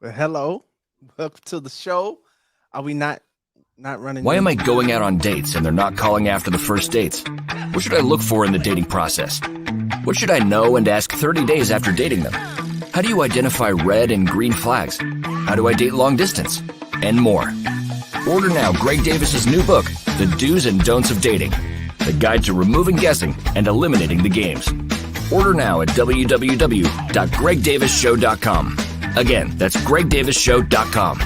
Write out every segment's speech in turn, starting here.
Well, hello, welcome to the show. Are we not running Why am I into going out on dates and they're not calling after the first dates? What should I look for in the dating process? What should I know and ask 30 days after dating them? How do you identify red and green flags? How do I date long distance? And more. Order now Greg Davis's new book, The Do's and Don'ts of Dating, the guide to removing guessing and eliminating the games. Order now at www.gregdavisshow.com. Again, that's gregdavisshow.com.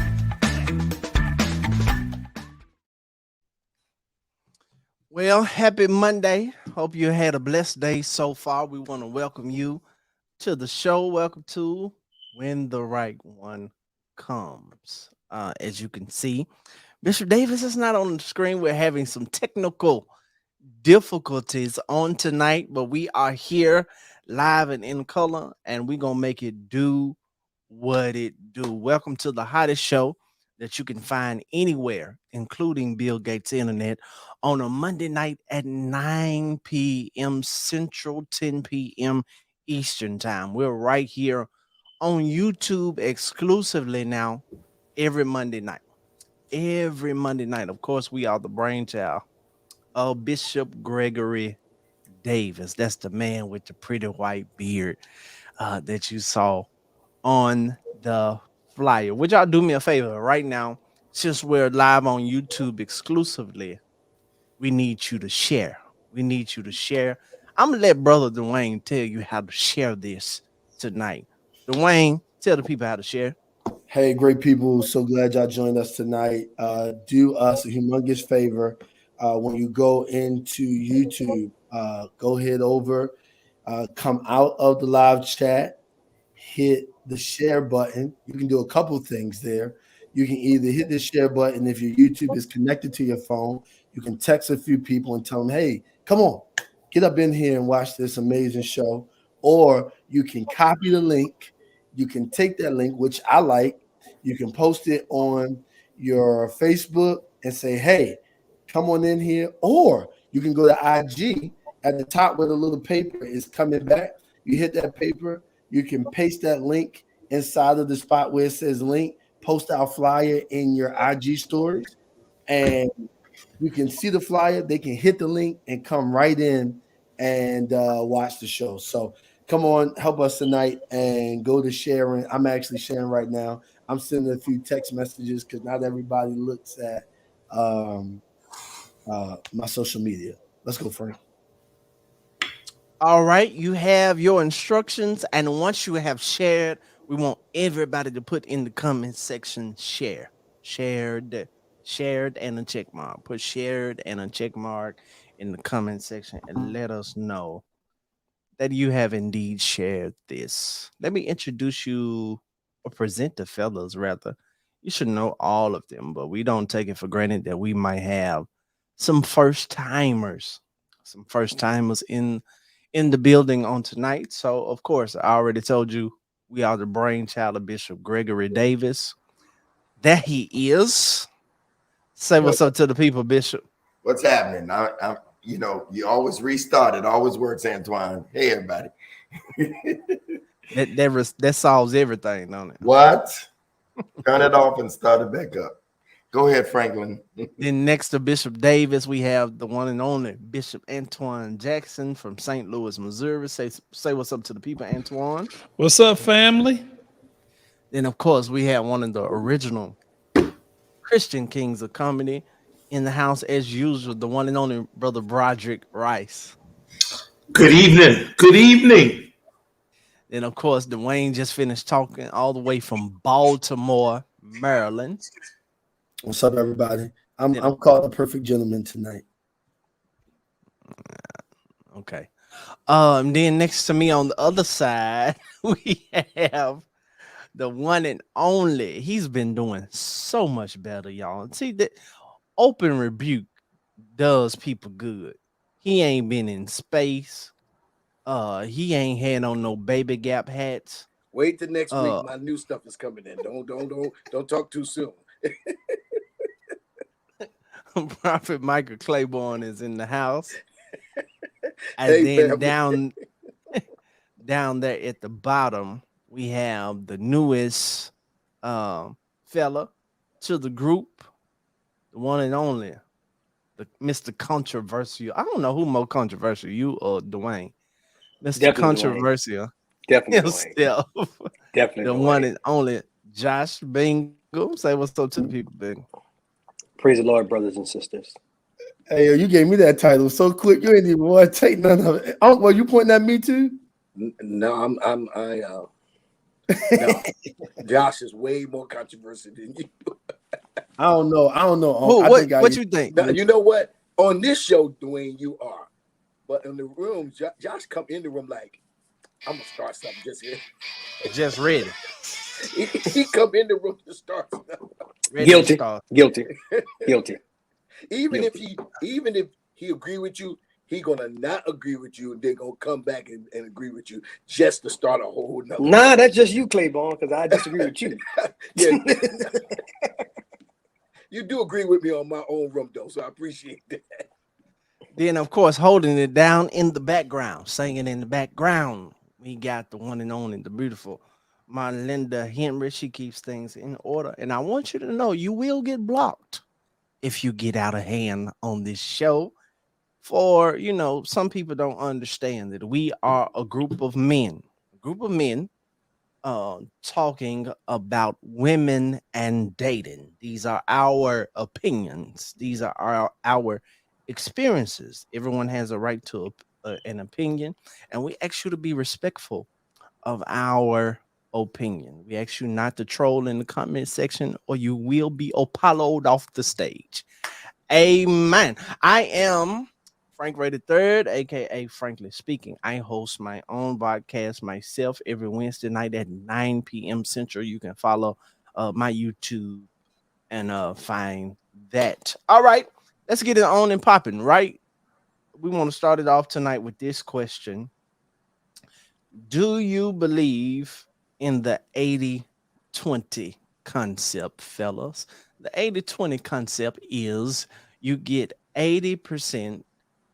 Well, happy Monday. Hope you had a blessed day so far. We want to welcome you to the show. Welcome to When the Right One Comes. As you can see, Mr. Davis is not on the screen. We're having some technical difficulties on tonight, but we are here live and in color, and we're gonna make it do what it do. Welcome to the hottest show that you can find anywhere, including Bill Gates Internet, on a Monday night at 9 p.m. Central, 10 p.m. Eastern Time. We're right here on YouTube exclusively now every Monday night. Every Monday night. Of course, we are the brainchild of Bishop Gregory Davis. That's the man with the pretty white beard that you saw on the flyer. Would y'all do me a favor right now? Since we're live on YouTube exclusively, we need you to share. We need you to share. I'm gonna let Brother Dwayne tell you how to share this tonight. Dwayne, tell the people how to share. Hey, great people. So glad y'all joined us tonight. Do us a humongous favor. When you go into YouTube, go head over, come out of the live chat, hit the share button. You can do a couple things there. You can either hit the share button if your YouTube is connected to your phone. You can text a few people and tell them, hey, come on, get up in here and watch this amazing show. Or you can copy the link. You can take that link, which I like. You can post it on your Facebook and say, hey, come on in here. Or you can go to IG at the top where the little paper is coming back. You hit that paper. You can paste that link inside of the spot where it says link, post our flyer in your IG stories, and you can see the flyer. They can hit the link and come right in and watch the show. So come on, help us tonight and go to sharing. I'm actually sharing right now. I'm sending a few text messages because not everybody looks at my social media. Let's go, Frank. All right, you have your instructions, and once you have shared, we want everybody to put in the comment section shared, and a check mark. Put shared and a check mark in the comment section and let us know that you have indeed shared this. Let me introduce you or present the fellows rather. You should know all of them, but we don't take it for granted that we might have some first timers, in the building on tonight. So, of course, I already told you we are the brainchild of Bishop Gregory Davis. There he is. Say What, what's up to the people, Bishop. what's happening? You always restart. It always works, Antoine. Hey, everybody. That solves everything, don't it? What? Turn it off and start it back up. Go ahead, Franklin. Then next to Bishop Davis, we have the one and only Bishop Antoine Jackson from St. Louis, Missouri. Say what's up to the people, Antoine. What's up, family? Then, of course, we have one of the original Christian kings of comedy in the house, as usual, the one and only Brother Broderick Rice. Good evening. Good evening. Then, of course, Dwayne just finished talking all the way from Baltimore, Maryland. What's up, everybody? I'm called the perfect gentleman tonight. Okay. Then next to me on the other side, we have the one and only. He's been doing so much better, y'all. See that open rebuke does people good. He ain't been in space. He ain't had on no baby gap hats. Wait till next week. My new stuff is coming in. Don't talk too soon. Prophet Michael Claiborne is in the house. And Hey, then family. down there at the bottom, we have the newest fella to the group, the one and only, the Mr. Controversial. I don't know who more controversial, you or Dwayne. Mr. Definitely Dwayne. Controversial Definitely Dwayne. himself, Definitely the one Dwayne. and only Josh Bingham. Say what's up to the people, Bingham. Praise the Lord, brothers and sisters. Hey, yo, you gave me that title so quick. You ain't even want to take none of it. Oh, well, you pointing at me too? No, no. Josh is way more controversial than you. I don't know. Who? I think What you think? Now, you know what? On this show, Dwayne, you are. But in the room, Josh come in the room like, I'm going to start something just here. Just ready. He come in the room to start something. Guilty. Guilty. Even if he agree with you, he gonna not agree with you, and they're gonna come back and agree with you just to start a whole nother. Nah, that's just you, Claiborne, because I disagree with you. Yeah. You do agree with me on my own room, though, so I appreciate that. Then, of course, holding it down in the background, singing in the background, we got the one and only, the beautiful Marlinda Henry. She keeps things in order. And I want you to know you will get blocked if you get out of hand on this show. For, some people don't understand that we are a group of men talking about women and dating. These are our opinions. These are our experiences. Everyone has a right to an opinion, and we ask you to be respectful of our opinion. We ask you not to troll in the comment section, or you will be Apollo'd off the stage. Amen. I am Frank Rated Third, aka Frankly Speaking. I host my own podcast myself every Wednesday night at 9 p.m. Central. You can follow my YouTube and find that. All right, let's get it on and popping. Right, we want to start it off tonight with this question: do you believe in the 80-20 concept, fellas? The 80-20 concept is you get 80%.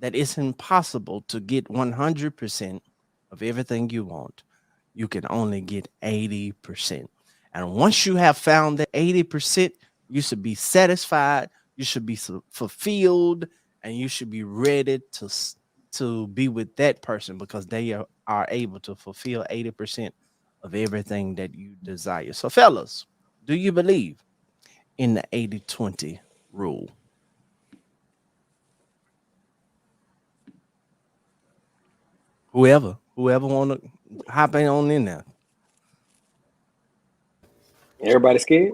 That it's impossible to get 100% of everything you want. You can only get 80%. And once you have found that 80%, you should be satisfied, you should be fulfilled, and you should be ready to be with that person because they are able to fulfill 80% of everything that you desire. So, fellas, do you believe in the 80-20 rule? Whoever want to hop in there. Everybody scared?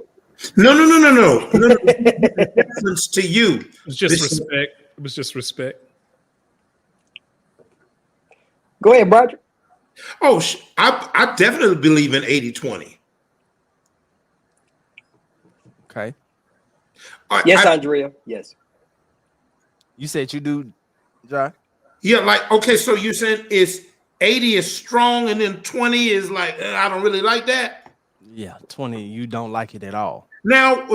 No. Reference to you. It was just respect. It was just respect. Go ahead, Roger. Oh, I definitely believe in 80-20. Okay. Yes, Andrea. Yes. You said you do, John? Yeah, like, okay, so you're saying it's 80 is strong and then 20 is like, I don't really like that? Yeah, 20, you don't like it at all. Now,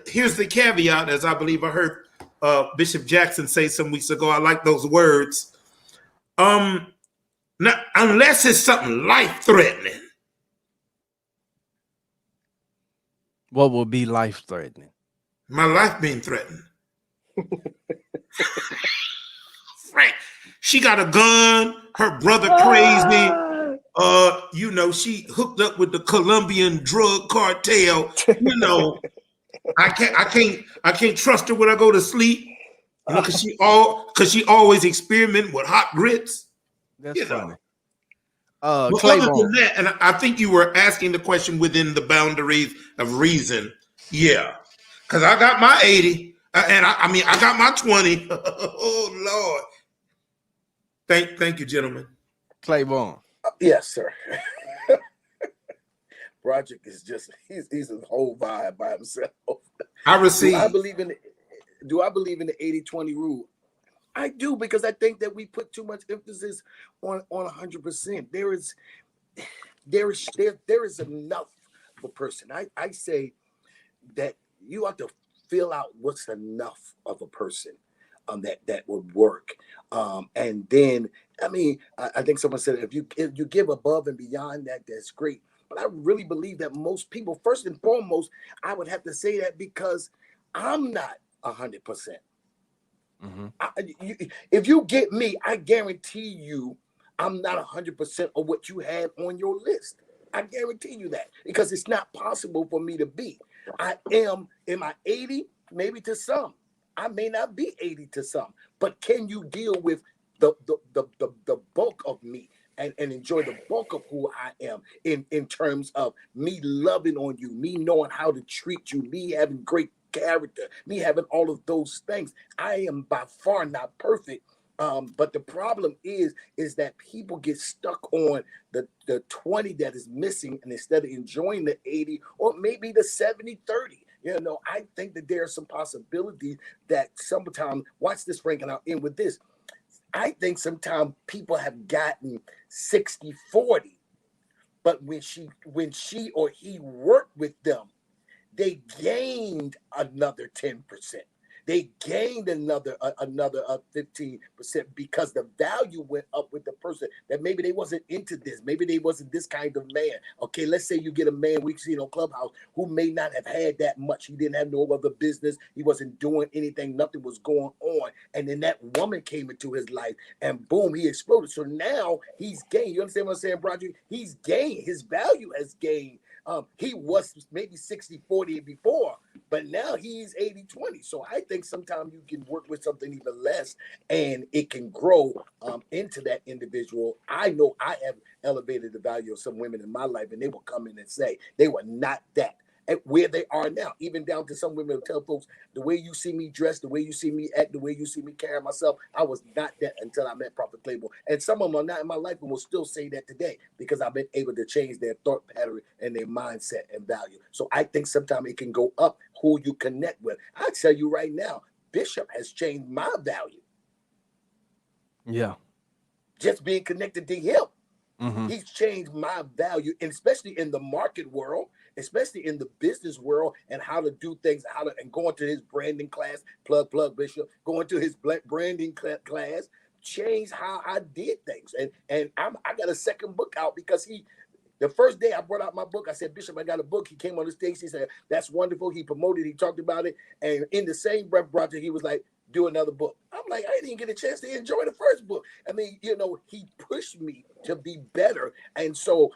here's the caveat, as I believe I heard Bishop Jackson say some weeks ago. I like those words. Now, unless it's something life-threatening. What would be life-threatening? My life being threatened. Frank, she got a gun. Her brother crazy. She hooked up with the Colombian drug cartel. I can't trust her when I go to sleep. Because she always experiment with hot grits. That's funny. But other than that, and I think you were asking the question within the boundaries of reason. Yeah, because I got my 80, and I got my 20. Oh Lord! Thank you, gentlemen. Claiborne. Yes, sir. Project is he's a whole vibe by himself. I receive. Do I believe in the 80-20 rule? I do, because I think that we put too much emphasis on 100%. There is enough of a person. I say that you have to fill out what's enough of a person that would work. And then, I think someone said if you give above and beyond that, that's great. But I really believe that most people, first and foremost, I would have to say that because I'm not 100%. If you get me, I guarantee you I'm not 100% of what you have on your list. I guarantee you that, because it's not possible for me to be. Am I 80? Maybe to some. I may not be 80 to some, but can you deal with the bulk of me and enjoy the bulk of who I am in terms of me loving on you, me knowing how to treat you, me having great character, me having all of those things. I am by far not perfect. But the problem is that people get stuck on the 20 that is missing, and instead of enjoying the 80 or maybe the 70-30. I think that there are some possibilities that sometimes, watch this, Frank, and I'll end with this. I think sometimes people have gotten 60-40, but when she or he worked with them, they gained another 10%. They gained another 15% because the value went up with the person that maybe they wasn't into this. Maybe they wasn't this kind of man. Okay, let's say you get a man we've seen on Clubhouse who may not have had that much. He didn't have no other business. He wasn't doing anything. Nothing was going on. And then that woman came into his life and boom, he exploded. So now he's gained. You understand what I'm saying, Broderick? He's gained. His value has gained. He was maybe 60-40 before, but now he's 80-20. So I think sometimes you can work with something even less and it can grow into that individual. I know I have elevated the value of some women in my life, and they will come in and say they were not that. At where they are now, even down to some women will tell folks, the way you see me dressed, the way you see me act, the way you see me carry myself, I was not that until I met Prophet Claiborne. And some of them are not in my life and will still say that today because I've been able to change their thought pattern and their mindset and value. So I think sometimes it can go up who you connect with. I tell you right now, Bishop has changed my value. Yeah. Just being connected to him. He's changed my value, and especially in the market world, especially in the business world, and how to do things, and going to his branding class, plug Bishop, going to his branding class, changed how I did things. And I got a second book out because the first day I brought out my book, I said, Bishop, I got a book. He came on the stage. He said, that's wonderful. He promoted, he talked about it. And in the same breath, Roger, he was like, do another book. I'm like, I didn't get a chance to enjoy the first book. I mean, he pushed me to be better. And so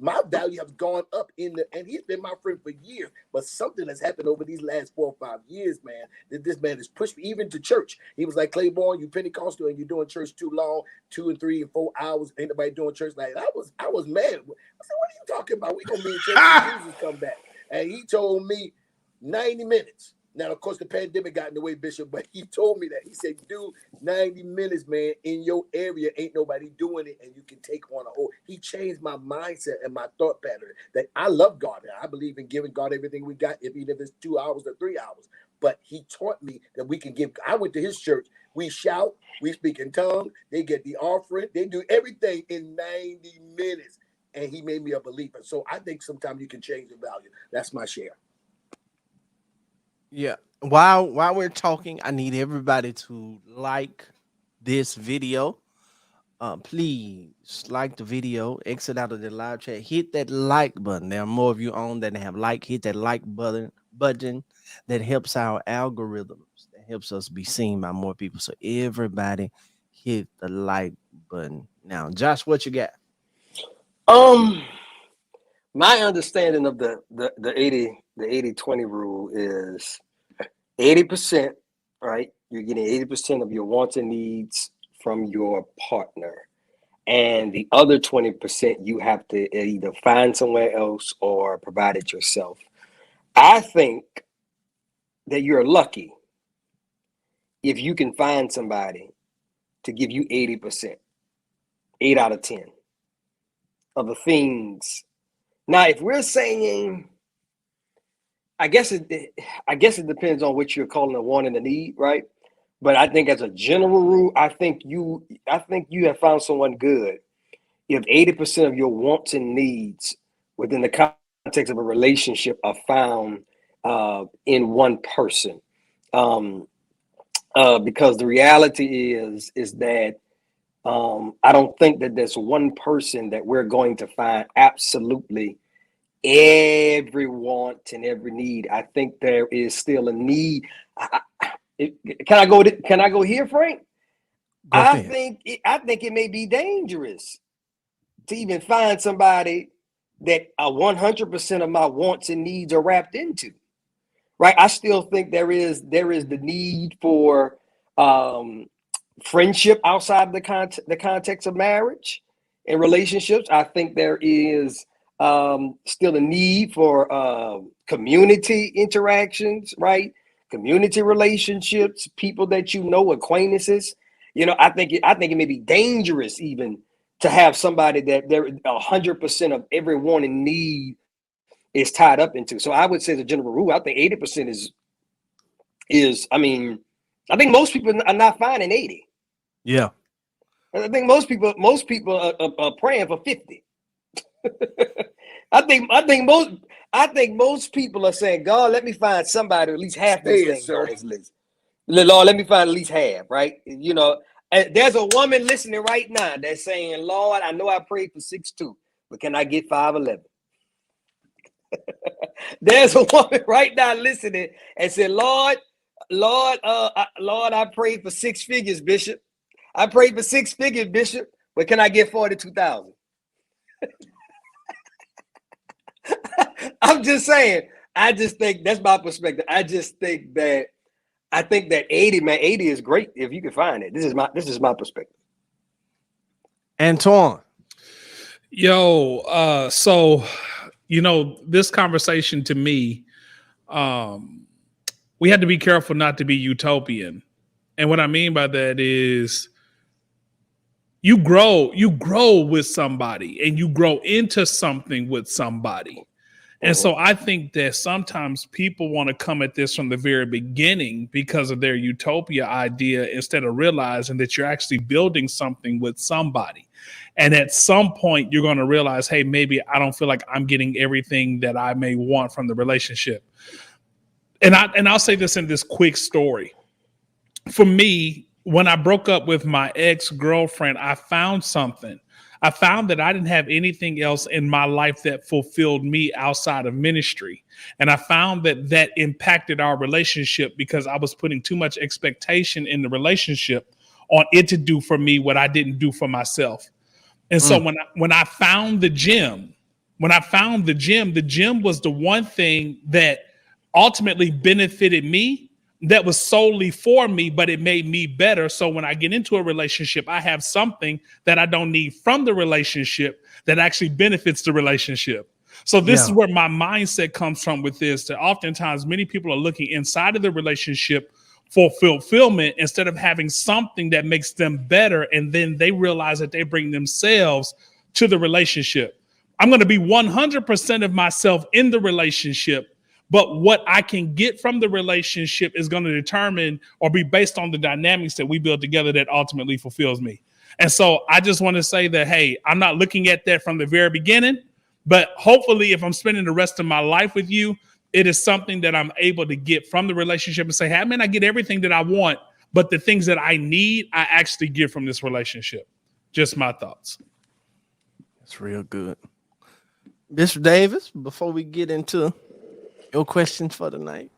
my value has gone up and he's been my friend for years, but something has happened over these last 4 or 5 years, man, that this man has pushed me even to church. He was like, Claiborne, you Pentecostal and you're doing church too long, 2 and 3 and 4 hours. Ain't nobody doing church like that. I was mad. I said, what are you talking about? We gonna be in church when Jesus come back. And he told me 90 minutes. Now, of course, the pandemic got in the way, Bishop, but he told me that. He said, dude, 90 minutes, man, in your area, ain't nobody doing it, and you can take on a whole. He changed my mindset and my thought pattern that I love God. I believe in giving God everything we got, even if it's 2 hours or 3 hours. But he taught me that we can give. I went to his church. We shout, we speak in tongues, they get the offering, they do everything in 90 minutes. And he made me a believer. So I think sometimes you can change the value. That's my share. Yeah. While we're talking, I need everybody to like this video. Please like the video. Exit out of the live chat. Hit that like button. There are more of you on that have like. Hit that like button that helps our algorithms. That helps us be seen by more people. So everybody hit the like button. Now, Josh, what you got? My understanding of the 80-20 rule is 80%, right? You're getting 80% of your wants and needs from your partner. And the other 20%, you have to either find somewhere else or provide it yourself. I think that you're lucky if you can find somebody to give you 80%, 8 out of 10 of the things. Now, if we're saying, I guess it depends on what you're calling a want and a need, right? But I think as a general rule, I think you have found someone good if 80% of your wants and needs within the context of a relationship are found in one person. Because the reality is that I don't think that there's one person that we're going to find absolutely every want and every need. I think there is still a need. Can I go? Can I go here, Frank? I think it may be dangerous to even find somebody that 100% of my wants and needs are wrapped into. Right? I still think there is the need for friendship outside of the context of marriage and relationships. I think there is still a need for community interactions, right? Community relationships, people that you know, acquaintances. I think it may be dangerous even to have somebody that there 100% of every want and need is tied up into. So I would say, as a general rule, I think 80% is. I mean, I think most people are not finding 80. Yeah. I think most people are praying for 50. I think most people are saying, God, let me find somebody at least half these things on this list. Lord, let me find at least half, right? There's a woman listening right now that's saying, Lord, I know I prayed for 6'2", but can I get 5'11"? There's a woman right now listening and said, Lord, I prayed for 6 figures, Bishop. I prayed for 6 figures, Bishop, but can I get 42,000? I'm just saying. I just think that's my perspective. I think that 80 is great if you can find it. This is my perspective. Antoine. Yo, so this conversation to me, we had to be careful not to be utopian. And what I mean by that is you grow with somebody and you grow into something with somebody. And so I think that sometimes people want to come at this from the very beginning because of their utopia idea instead of realizing that you're actually building something with somebody. And at some point, you're going to realize, hey, maybe I don't feel like I'm getting everything that I may want from the relationship. And I'll say this in this quick story. For me, when I broke up with my ex-girlfriend, I found something. I found that I didn't have anything else in my life that fulfilled me outside of ministry. And I found that impacted our relationship because I was putting too much expectation in the relationship on it to do for me what I didn't do for myself. And so when I found the gym, the gym was the one thing that ultimately benefited me, that was solely for me, but it made me better. So when I get into a relationship, I have something that I don't need from the relationship that actually benefits the relationship. So this is where my mindset comes from with this, that oftentimes many people are looking inside of the relationship for fulfillment instead of having something that makes them better. And then they realize that they bring themselves to the relationship. I'm going to be 100% of myself in the relationship. But what I can get from the relationship is going to determine or be based on the dynamics that we build together that ultimately fulfills me. And so I just want to say that, hey, I'm not looking at that from the very beginning, but hopefully if I'm spending the rest of my life with you, it is something that I'm able to get from the relationship and say, hey, I may not get everything that I want, but the things that I need, I actually get from this relationship. Just my thoughts. That's real good. Mr. Davis, before we get into your questions for the night.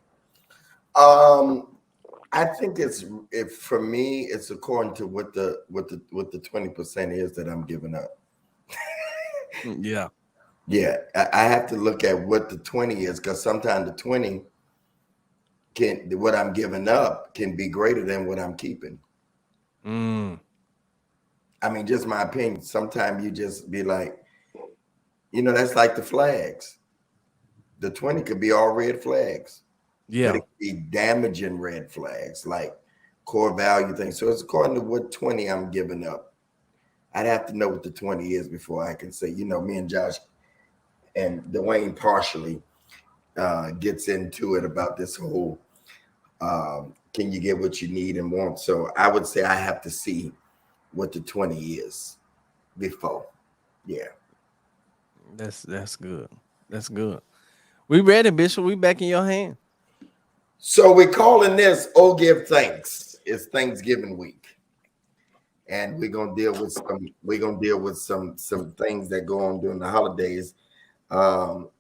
I think for me, it's according to what the 20% is that I'm giving up. Yeah. Yeah. I have to look at what the 20 is, because sometimes the 20 what I'm giving up can be greater than what I'm keeping. I mean, just my opinion. Sometimes you just be like, that's like the flags. The 20 could be all red flags. Yeah. But it could be damaging red flags, like core value things. So it's according to what 20 I'm giving up. I'd have to know what the 20 is before I can say, me and Josh and Dwayne partially gets into it about this whole, can you get what you need and want? So I would say I have to see what the 20 is before. Yeah. That's good. That's good. We ready, Bishop. We back in your hand. So we're calling this Oh Give Thanks. It's Thanksgiving week. and we're gonna deal with some things that go on during the holidays. Um,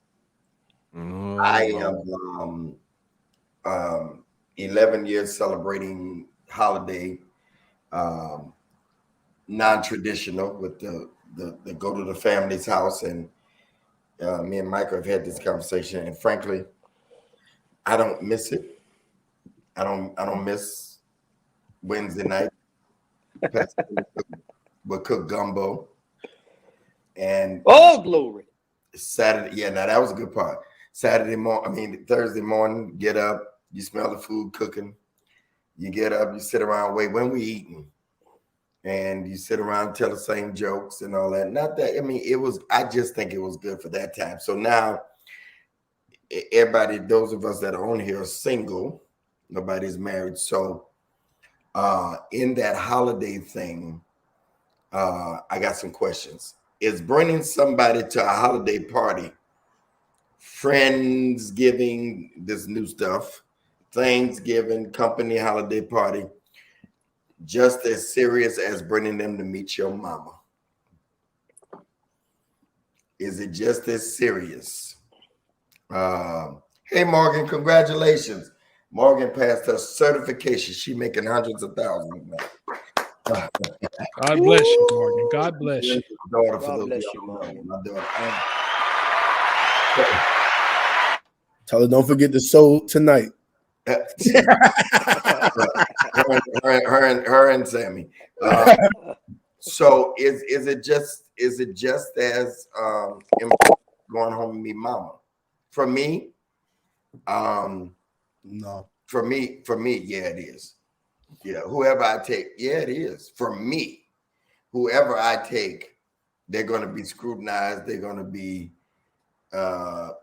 I am Lord. 11 years celebrating holiday, um, non-traditional with the go to the family's house, and me and Michael have had this conversation, and frankly, I don't miss it. I don't miss Wednesday night. Pastor would cook gumbo, and Oh, glory. Saturday. Yeah, now that was a good part. Saturday morning, Thursday morning, get up, you smell the food cooking. You get up, you sit around, wait, when we eating? And you sit around, tell the same jokes and all that. Not that, I just think it was good for that time. So now, everybody, those of us that are on here are single. Nobody's married. So in that holiday thing, I got some questions. Is bringing somebody to a holiday party, Friendsgiving, this new stuff, Thanksgiving, company holiday party, just as serious as bringing them to meet your mama? Is it just as serious? Hey, Morgan, congratulations. Morgan passed her certification. She making hundreds of thousands now. God bless you, Morgan. God bless you. Daughter, for God those bless of you, y'all who Morgan. know, my daughter. Tell her don't forget to sew tonight. her and Sammy. So is it just as important going home and meet mama? For me, No. for me, yeah, it is. Yeah, whoever I take, yeah, it is. For me, whoever I take, they're going to be scrutinized. They're going to be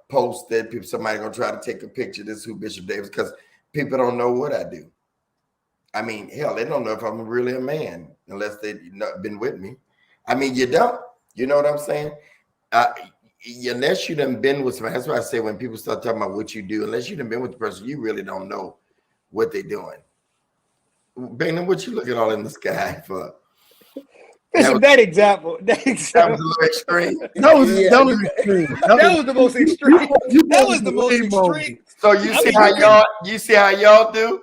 posted. Somebody going to try to take a picture. This is who Bishop Davis, because people don't know what I do. I mean, hell, they don't know if I'm really a man unless they've been with me. I mean, you don't. You know what I'm saying? Unless you done been with somebody. That's why I say when people start talking about what you do, unless you done been with the person, you really don't know what they're doing. Bingman, what you looking all in the sky for? That example. That was a little extreme. That was extreme. That was the most extreme. That was the most way more. extreme. So you see how y'all do?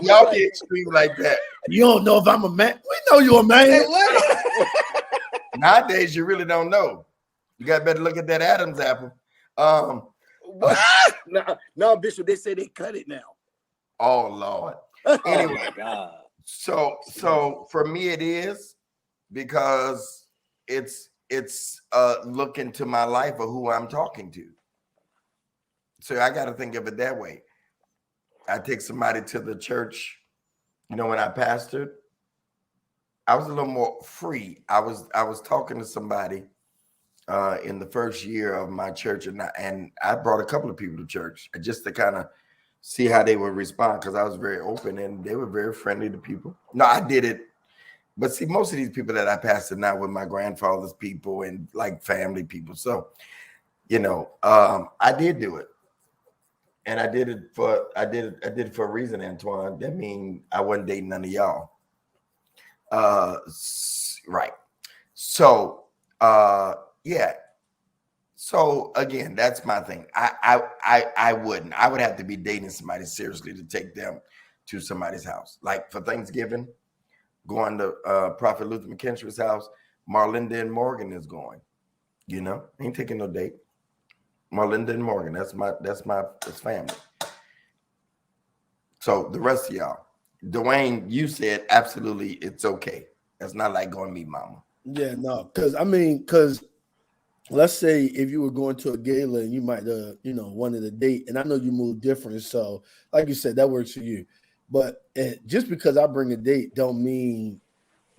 Y'all get extreme like that. You don't know if I'm a man. We know you're a man. Hey, what? Nowadays, you really don't know. You got better look at that Adam's apple. What? No, Bishop, they say they cut it now. Oh Lord. Anyway, Oh my God. So for me, it is because it's look into my life of who I'm talking to. So I got to think of it that way. I take somebody to the church. When I pastored, I was a little more free. I was talking to somebody in the first year of my church, and I brought a couple of people to church just to kind of see how they would respond, because I was very open and they were very friendly to people. No, I did it. But see, most of these people that I pastored now were my grandfather's people and like family people. So, I did do it. And I did it for a reason, Antoine. That means I wasn't dating none of y'all. Right. So yeah. So again, that's my thing. I wouldn't. I would have to be dating somebody seriously to take them to somebody's house. Like for Thanksgiving, going to Prophet Luther McKinstry's house. Marlinda and Morgan is going. Ain't taking no date. Marlinda and Morgan. That's family. So the rest of y'all, Dwayne, you said absolutely it's okay. That's not like going to meet mama. Yeah, no, because let's say if you were going to a gala and you might wanted a date, and I know you move different, so like you said, that works for you. But just because I bring a date don't mean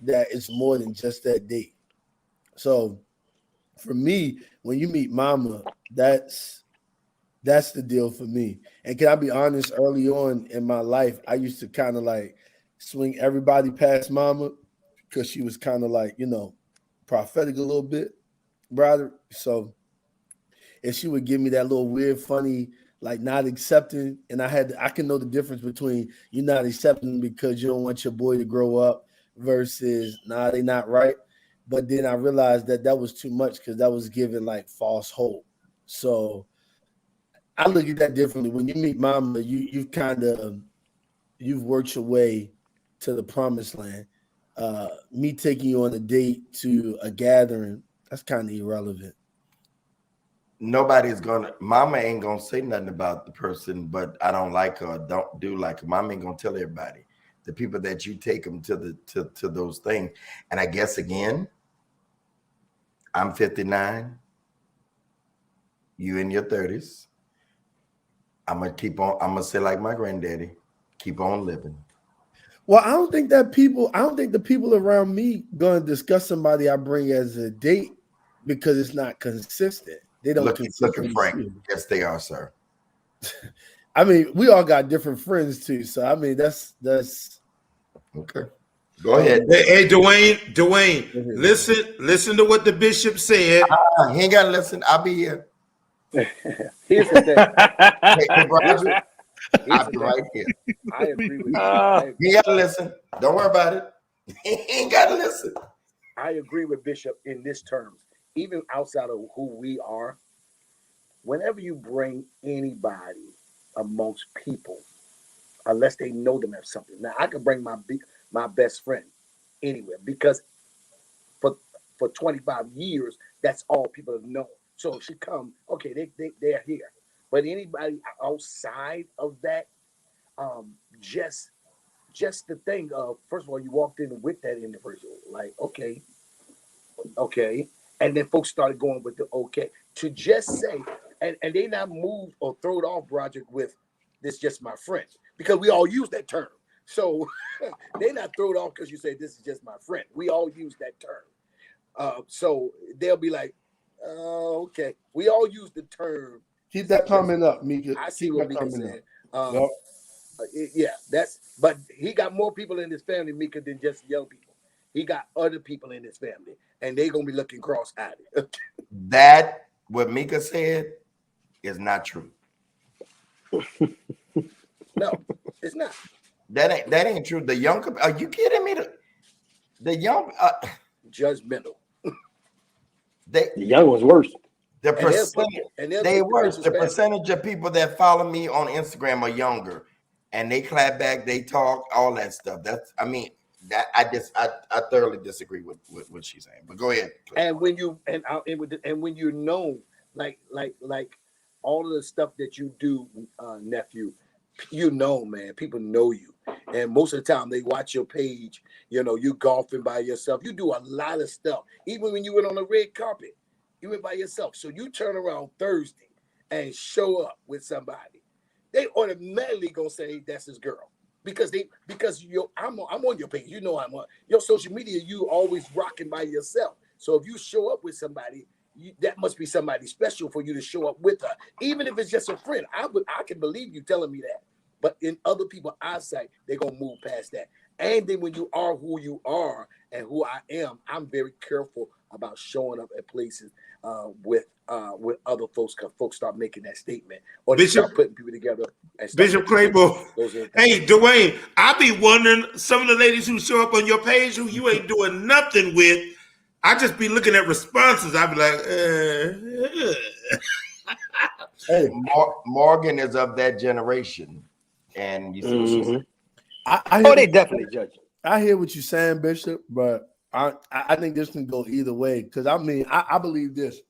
that it's more than just that date. So for me, when you meet mama, that's the deal for me. And can I be honest, early on in my life, I used to kind of like swing everybody past mama because she was kind of like, prophetic a little bit, brother. So if she would give me that little weird, funny, like not accepting, and I can know the difference between you not accepting because you don't want your boy to grow up versus nah, they not right. But then I realized that was too much because that was giving like false hope. So I look at that differently. When you meet mama, you've kind of you've worked your way to the promised land. Me taking you on a date to a gathering, that's kind of irrelevant. Mama ain't gonna say nothing about the person, but I don't like her, or don't do like her. Mama ain't gonna tell everybody. The people that you take them to those things. And I guess again, I'm 59, you in your 30s. I'm gonna say like my granddaddy, keep on living. Well, I don't think the people around me gonna discuss somebody I bring as a date because it's not consistent. They don't Look consistently at Frank. see it. Yes, they are, sir. I mean, we all got different friends too. So I mean, that's okay. Go ahead. Hey, Dwayne, listen to what the bishop said. He ain't gotta listen. I'll be here. Here's the thing. Hey, brother, I'll be right here. I agree with you. He gotta listen. Don't worry about it. He ain't gotta listen. I agree with Bishop in this terms. Even outside of who we are, whenever you bring anybody amongst people, unless they know them as something. Now, I could bring my best friend anywhere because for 25 years, that's all people have known. So if she come, okay, they're here. But anybody outside of that, just the thing of, first of all, you walked in with that individual, like, okay. And then folks started going with the okay. To just say, and they not move or throw it off, Roger, with this just my friend. Because we all use that term. So they not throw it off because you say this is just my friend. We all use that term. So they'll be like, okay. We all use the term. Keep that comment up, Mika. I see what Mika said. Yep. But he got more people in his family, Mika, than just young people. He got other people in his family, and they're gonna be looking cross-eyed. That what Mika said is not true. No, it's not. That ain't true. The young, are you kidding me? The young, judgmental. The young one's worse. The percentage of people that follow me on Instagram are younger, and they clap back, they talk, all that stuff. I thoroughly disagree with what she's saying. But go ahead. And when you when you know, like all of the stuff that you do, nephew, man, people know you, and most of the time they watch your page. You golfing by yourself. You do a lot of stuff. Even when you went on the red carpet, you went by yourself. So you turn around Thursday and show up with somebody, they automatically gonna say that's his girl. Because I'm on your page. I'm on your social media. You always rocking by yourself. So if you show up with somebody, that must be somebody special for you to show up with her. Even if it's just a friend, I can believe you telling me that. But in other people's eyesight, they're gonna move past that. And then when you are who you are and who I am, I'm very careful about showing up at places with other folks, because folks start making that statement or they start putting people together. Bishop Claypool. Hey, Dwayne, I be wondering, some of the ladies who show up on your page who you ain't doing nothing with, I just be looking at responses. I be like, Hey, Morgan is of that generation, and you see what she's saying. They definitely judge you. I hear what you're saying, Bishop, but I think this can go either way. Because I believe this.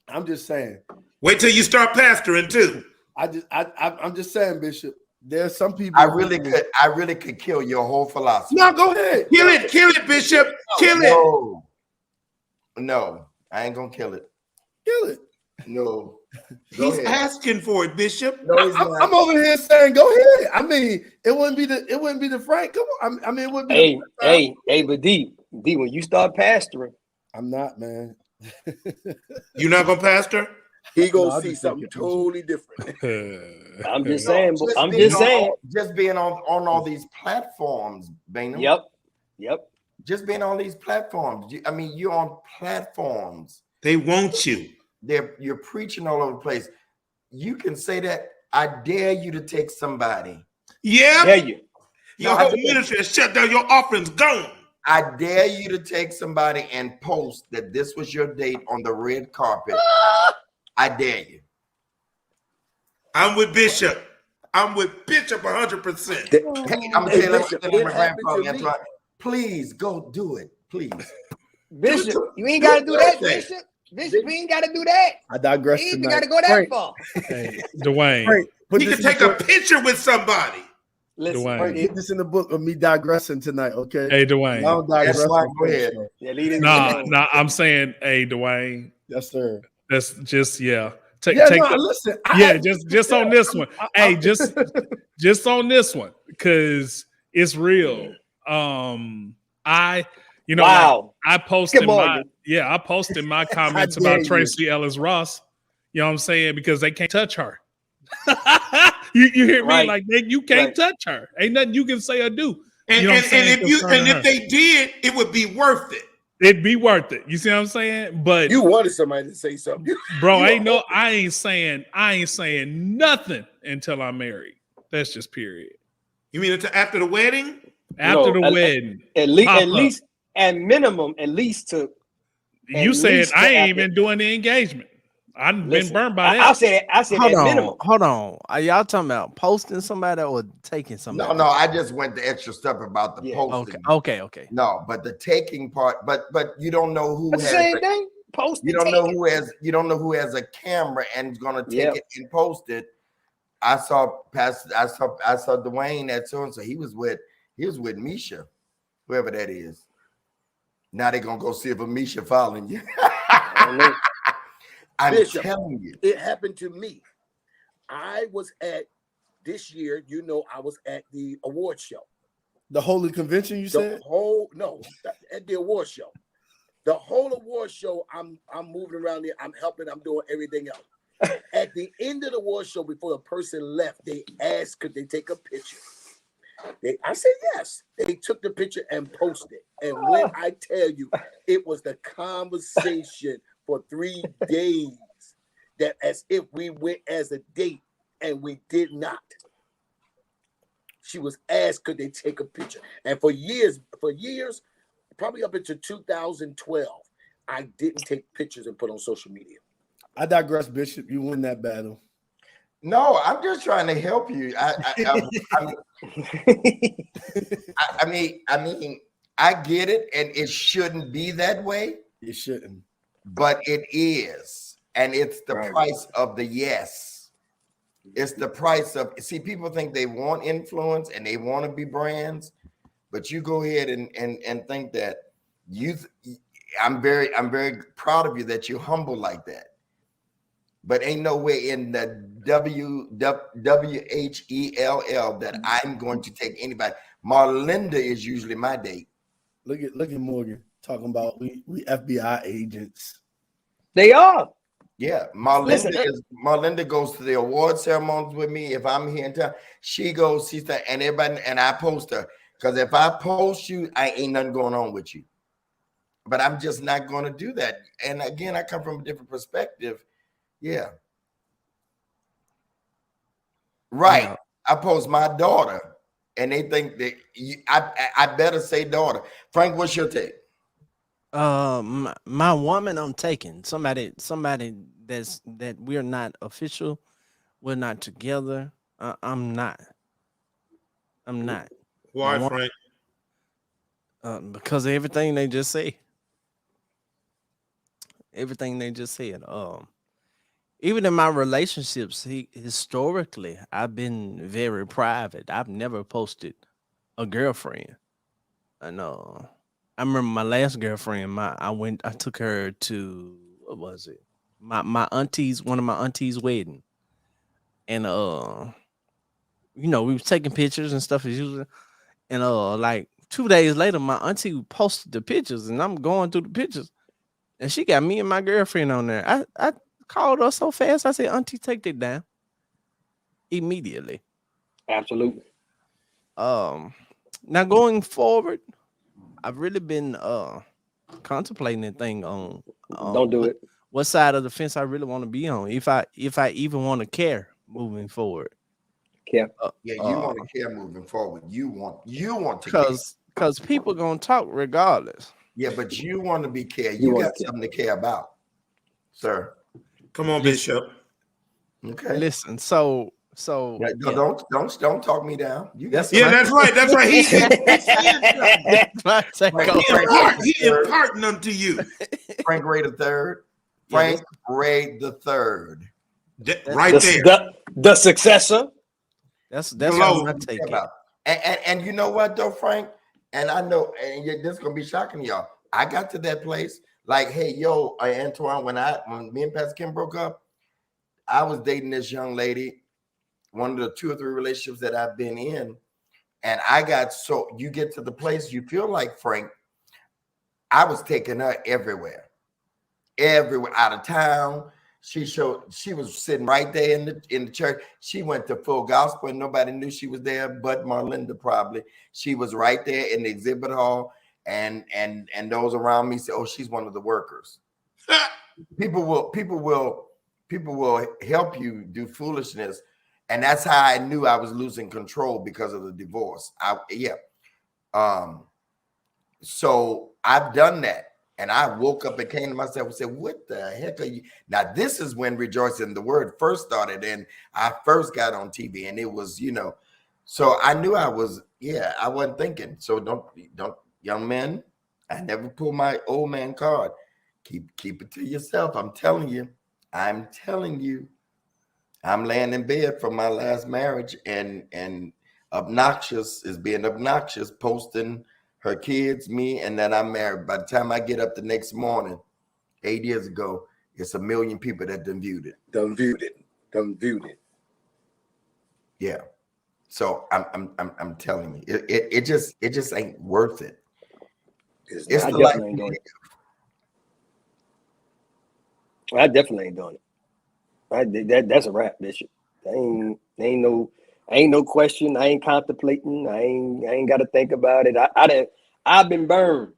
I'm just saying. Wait till you start pastoring too. I'm just saying, Bishop. There's some people. I really could kill your whole philosophy. No, go ahead. Kill it, Bishop. Kill it. No, I ain't gonna kill it. Kill it. No. He's asking for it, Bishop. No, I'm over here saying, go ahead. I mean, it wouldn't be the Frank. Come on. I mean, it would be. Hey, but D, when you start pastoring, I'm not, man. You're not gonna pastor? He gonna see something totally different. I'm just saying. Just being on all these platforms, Bainham. Yep. Just being on these platforms. You're on platforms. They want you. You're preaching all over the place. You can say that. I dare you to take somebody. Yeah. Dare you. Your whole ministry is shut down. Your offering's gone. I dare you to take somebody and post that this was your date on the red carpet. I dare you. I'm with Bishop. I'm with Bishop 100%. Hey, I'm Hey, telling Bishop, you, it happened to me. please go do it, please. Bishop, you ain't got to do that, Thursday. Bishop. Bishop, we ain't got to do that. I digress We ain't even tonight. got to go that Frank, far. Hey, Dwayne. Frank, put He this can in take the a book. picture with somebody. Listen, Dwayne. Frank, put this in the book of me digressing tonight, okay? Hey, I Dwayne. don't digress. That's right. on Go Frank's ahead. show. yeah, lead into Nah, the nah. I'm saying, hey, Dwayne. Yes, sir. That's just Take Yeah, take no, the, listen. just on this one. Hey, just on this one, because it's real. I wow. I posted Come on, I posted my comments dare about you. Tracy Ellis Ross. You know what I'm saying? Because they can't touch her. you hear me? Right. Like you can't Right. touch her. Ain't nothing you can say or do. And, You know what I'm saying? if they did, it would be worth it. It'd be worth it. You see what I'm saying? But You wanted somebody to say something. bro, You I ain't saying nothing until I'm married. That's just period. You mean until after the wedding? After No, the wedding, at least, at minimum, at least to. You at said least I ain't after- even doing the engagement. I've been burned by that. I said Hold at on, minimum. hold on. Are y'all talking about posting somebody or taking somebody? No, I just went the extra step about the Yeah. posting. Okay. No, but the taking part, but you don't know who That's the has same thing. Post you and don't take know it. who has a camera and is gonna take Yep. it and post it. I saw Dwayne at so and so. He was with Misha, whoever that is. Now they're gonna go see if Misha following you. I'm Bishop, telling you. it happened to me. I was at this year, I was at the award show. The Holy Convention, you said? At the award show. The whole award show, I'm moving around there, I'm helping, I'm doing everything else. At the end of the award show, before the person left, they asked, could they take a picture? I said yes. They took the picture and posted. And when I tell you, it was the conversation for 3 days that as if we went as a date and we did not. She was asked, could they take a picture? And for years, probably up into 2012, I didn't take pictures and put on social media. I digress, Bishop. You win that battle. No, I'm just trying to help you. I mean, I get it, and it shouldn't be that way. It shouldn't, but it is, and it's the Right. price of the yes. It's the price of. See, people think they want influence and they want to be brands, but you go ahead and think that I'm very proud of you that you're humble like that. But ain't no way in the WHELL that I'm going to take anybody. Marlinda is usually my date. Look at Morgan talking about we FBI agents. They are. Yeah, Marlinda goes to the award ceremonies with me. If I'm here in town, she goes, and everybody, and I post her. Because if I post you, I ain't nothing going on with you. But I'm just not going to do that. And again, I come from a different perspective. Yeah. Right. Yeah. I post my daughter, and they think that I better say daughter. Frank, what's your take? My woman, I'm taking somebody that we're not official, we're not together. I'm not. Why, Frank? Because of everything they just said. Even in my relationships, historically, I've been very private. I've never posted a girlfriend. And I remember my last girlfriend. I took her to, what was it? One of my auntie's wedding, and we was taking pictures and stuff as usual. And like 2 days later, my auntie posted the pictures, and I'm going through the pictures, and she got me and my girlfriend on there. I called her so fast. I said, "Auntie, take that down immediately." Absolutely. Now going forward, I've really been contemplating that thing on don't do it. What side of the fence I really want to be on, if I even want to care moving forward. Care. Yeah, you want to care moving forward. You want to care. because people gonna talk regardless. Yeah, but you want to be care. You You wanna got care. something to care about, sir. Come on, Listen, Bishop. Okay. listen. So Yeah, yeah, don't talk me down. You got that's something. Yeah, my that's right. That's right. He saying something. that's my Frank, takeover. He imparting unto you. Frank Ray the third. Yeah, Frank Ray the third. Right there. the successor. that's Glow. what I take it. About. And you know what though, Frank? And I know, and this is gonna be shocking to y'all. I got to that place like, hey, yo, Antoine, when me and Pastor Kim broke up, I was dating this young lady, one of the 2 or 3 relationships that I've been in, and I got so you get to the place you feel like Frank. I was taking her everywhere out of town. She was sitting right there in the church. She went to full gospel and nobody knew she was there but Marlinda probably. She was right there in the exhibit hall, and those around me said, "Oh, she's one of the workers." People will help you do foolishness, and that's how I knew I was losing control because of the divorce. So I've done that. And I woke up and came to myself and said, what the heck are you? Now, this is when Rejoicing the Word first started. And I first got on TV and it was, so I knew I wasn't thinking. So don't, young men, I never pull my old man card. Keep it to yourself. I'm telling you. I'm laying in bed from my last marriage and obnoxious is being obnoxious, posting her kids, me, and that I'm married. By the time I get up the next morning, 8 years ago, it's 1 million people that done viewed it. Done viewed it. Yeah. So I'm telling you, it just ain't worth it. It's I the life definitely ain't you doing it. I definitely ain't doing it. That's a wrap, Bishop. Ain't no question. I ain't contemplating. I ain't got to think about it. I've been burned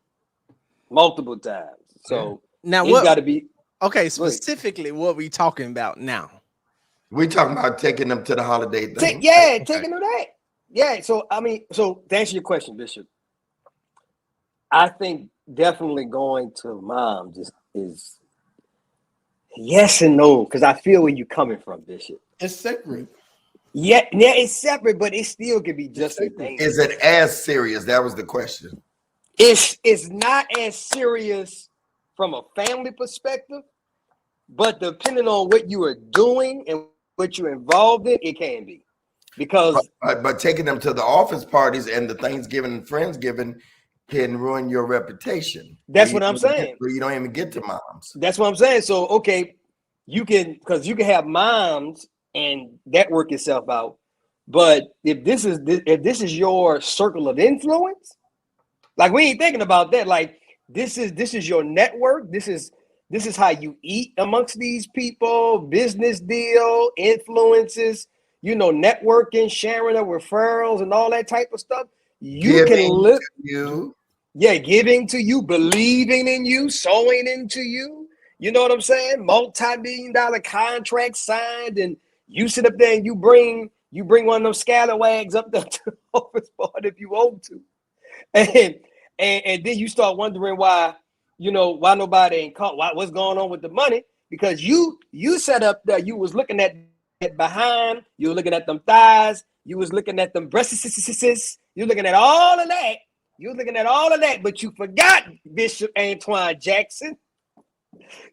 multiple times. So Now it's got to be okay, specifically what we talking about now? We talking about taking them to the holiday thing. taking them that. Yeah. So to answer your question, Bishop, I think definitely going to mom is yes and no, because I feel where you're coming from, Bishop. It's sacred. Yeah, it's separate, but it still can be just as dangerous. Is it as serious? That was the question. It's not as serious from a family perspective, but depending on what you are doing and what you're involved in, it can be. Because but taking them to the office parties and the Thanksgiving and Friendsgiving can ruin your reputation. that's what I'm saying. You don't even get to moms. That's what I'm saying. So okay, you can have moms and that work itself out. But if this is your circle of influence, like we ain't thinking about that. Like this is your network. This is how you eat amongst these people, business deal, influences, networking, sharing of referrals and all that type of stuff. You can live you. Yeah, giving to you, believing in you, sowing into you. You know what I'm saying? Multi-million-dollar contract signed, and you sit up there and you bring one of those scalawags up there to the office board if you want to, and then you start wondering why nobody ain't caught. What's going on with the money? Because you set up there, you was looking at behind, you were looking at them thighs, you was looking at them breasts, you're looking at all of that. You're looking at all of that, but you forgot, Bishop Antoine Jackson.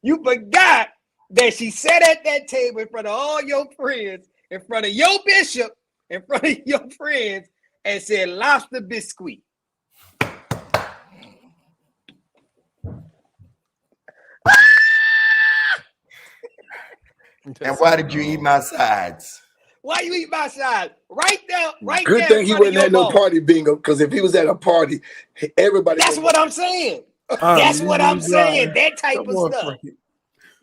You forgot that she sat at that table in front of all your friends, in front of your bishop, in front of your friends, and said lobster biscuit. And why did you eat my sides? Why you eat my side? Right there, right Good there. thing he wasn't at no party bingo, because if he was at a party, everybody. That's what I'm saying. That's what I'm saying. That type of stuff. Frankie.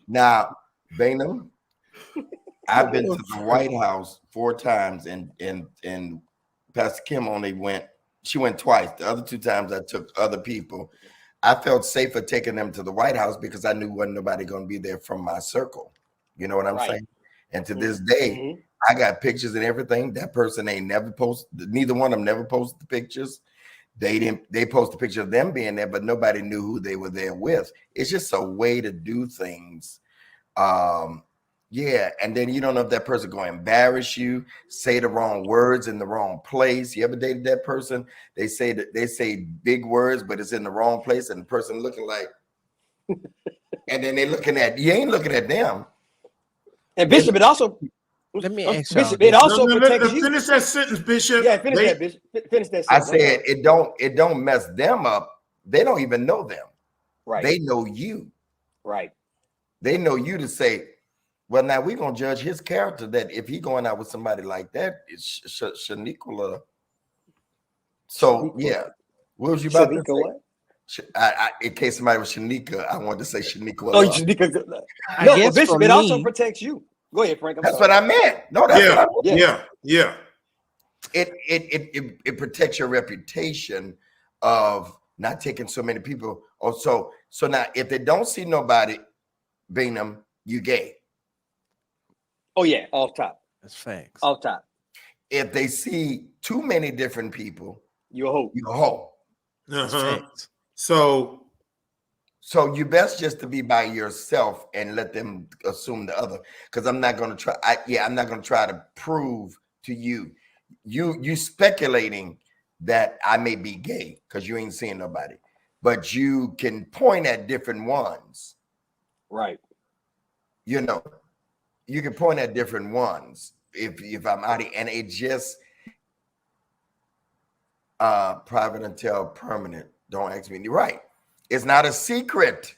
Now, Bainham, I've been to the White House 4 times, and Pastor Kim only went. She went twice. The other 2 times I took other people. I felt safer taking them to the White House because I knew wasn't nobody going to be there from my circle. You know what I'm saying? And to this day, I got pictures and everything. That person ain't never posted. Neither one of them never posted the pictures. They post a picture of them being there, but nobody knew who they were there with. It's just a way to do things. Yeah, and then you don't know if that person going to embarrass you, say the wrong words in the wrong place. You ever dated that person? They say big words, but it's in the wrong place, and the person looking like, and then they looking at you. Ain't looking at them. And Bishop, it also Let me ask y'all. Bishop, it also protects you. Finish that sentence, Bishop. Yeah, finish that, Bishop. Finish that. I Sentence. said it don't mess them up. They don't even know them. Right. They know you. Right. They know you to say, well, now we're gonna judge his character. That if he going out with somebody like that, it's Shaniqua. So yeah, what was you about to say? In case somebody was Shanika, I wanted to say Shaniqua. Oh, Shanika. No, guess Bishop, for it also me- protects you. Go ahead, Frank. That's what I meant. No, that's what I meant. Yeah. It protects your reputation of not taking so many people. Oh, so now if they don't see nobody, Bingham, you gay. Oh yeah, off top. That's facts. Off top. If they see too many different people, You're a hoe. you're a hoe. That's facts. So you best just to be by yourself and let them assume the other. Because I'm not going to try. I'm not going to try to prove to you. You speculating that I may be gay because you ain't seeing nobody, but you can point at different ones. Right. You know, you can point at different ones if I'm out here, and it just private until permanent. Don't ask me. You're right. It's not a secret.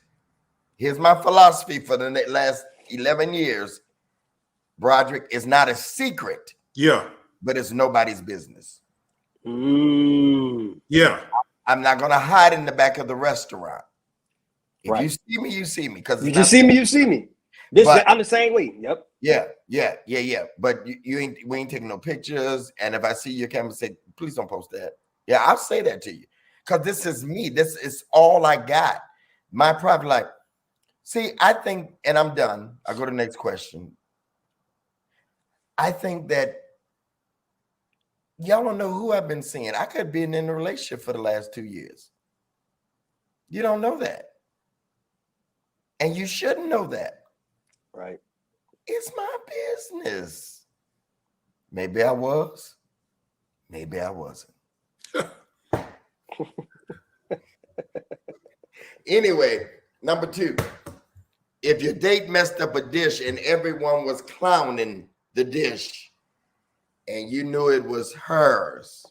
Here's my philosophy for the last 11 years. Broderick, is not a secret. yeah. But it's nobody's business. Yeah. I'm not going to hide in the back of the restaurant. If Right. you see me, you see me. Because You just see me, you see me. I'm the same way. Yep. Yeah. But we ain't taking no pictures. And if I see your camera, say, please don't post that. Yeah, I'll say that to you. Because this is me. This is all I got. My private life. See, I think, and I'm done. I'll go to the next question. I think that y'all don't know who I've been seeing. I could have been in a relationship for the last 2 years. You don't know that. And you shouldn't know that. Right. It's my business. Maybe I was. Maybe I wasn't. Anyway, number 2. If your date messed up a dish and everyone was clowning the dish and you knew it was hers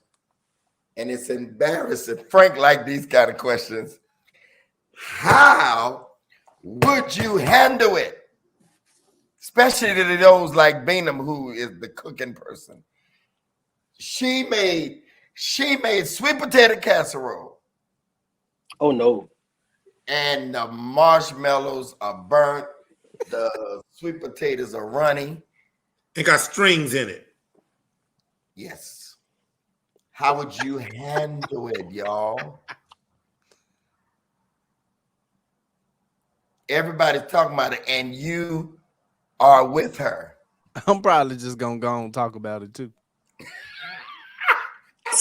and it's embarrassing. Frank liked these kind of questions. How would you handle it? Especially to those like Bingham, who is the cooking person. She made sweet potato casserole. Oh no. And the marshmallows are burnt. The sweet potatoes are runny. It got strings in it. Yes. How would you handle it, y'all? Everybody's talking about it, and you are with her. I'm probably just gonna go and talk about it too.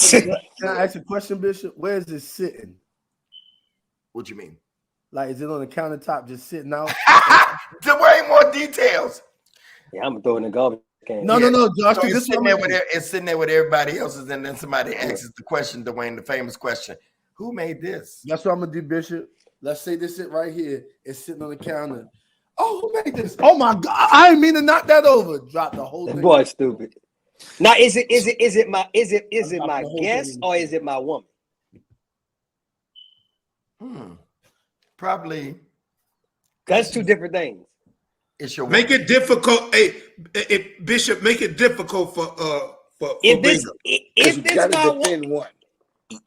Can I ask a question, Bishop? Where is it sitting? What you mean? Like, is it on the countertop just sitting out? To way more details. Yeah, I'm gonna throw it in the garbage can. No, Josh. So This it's sitting there with everybody else's, and then somebody asks the question, Dwayne, the famous question: who made this? That's what I'm gonna do, Bishop. Let's say this it right here. It's sitting on the counter. Oh, who made this? Oh my God! I didn't mean to knock that over. Drop the whole thing. Boy, stupid. Now, is it my guest or is it my woman? Probably. That's two different things. It's your Make woman. it difficult. Hey, Bishop, make it difficult for If this You gotta my defend one.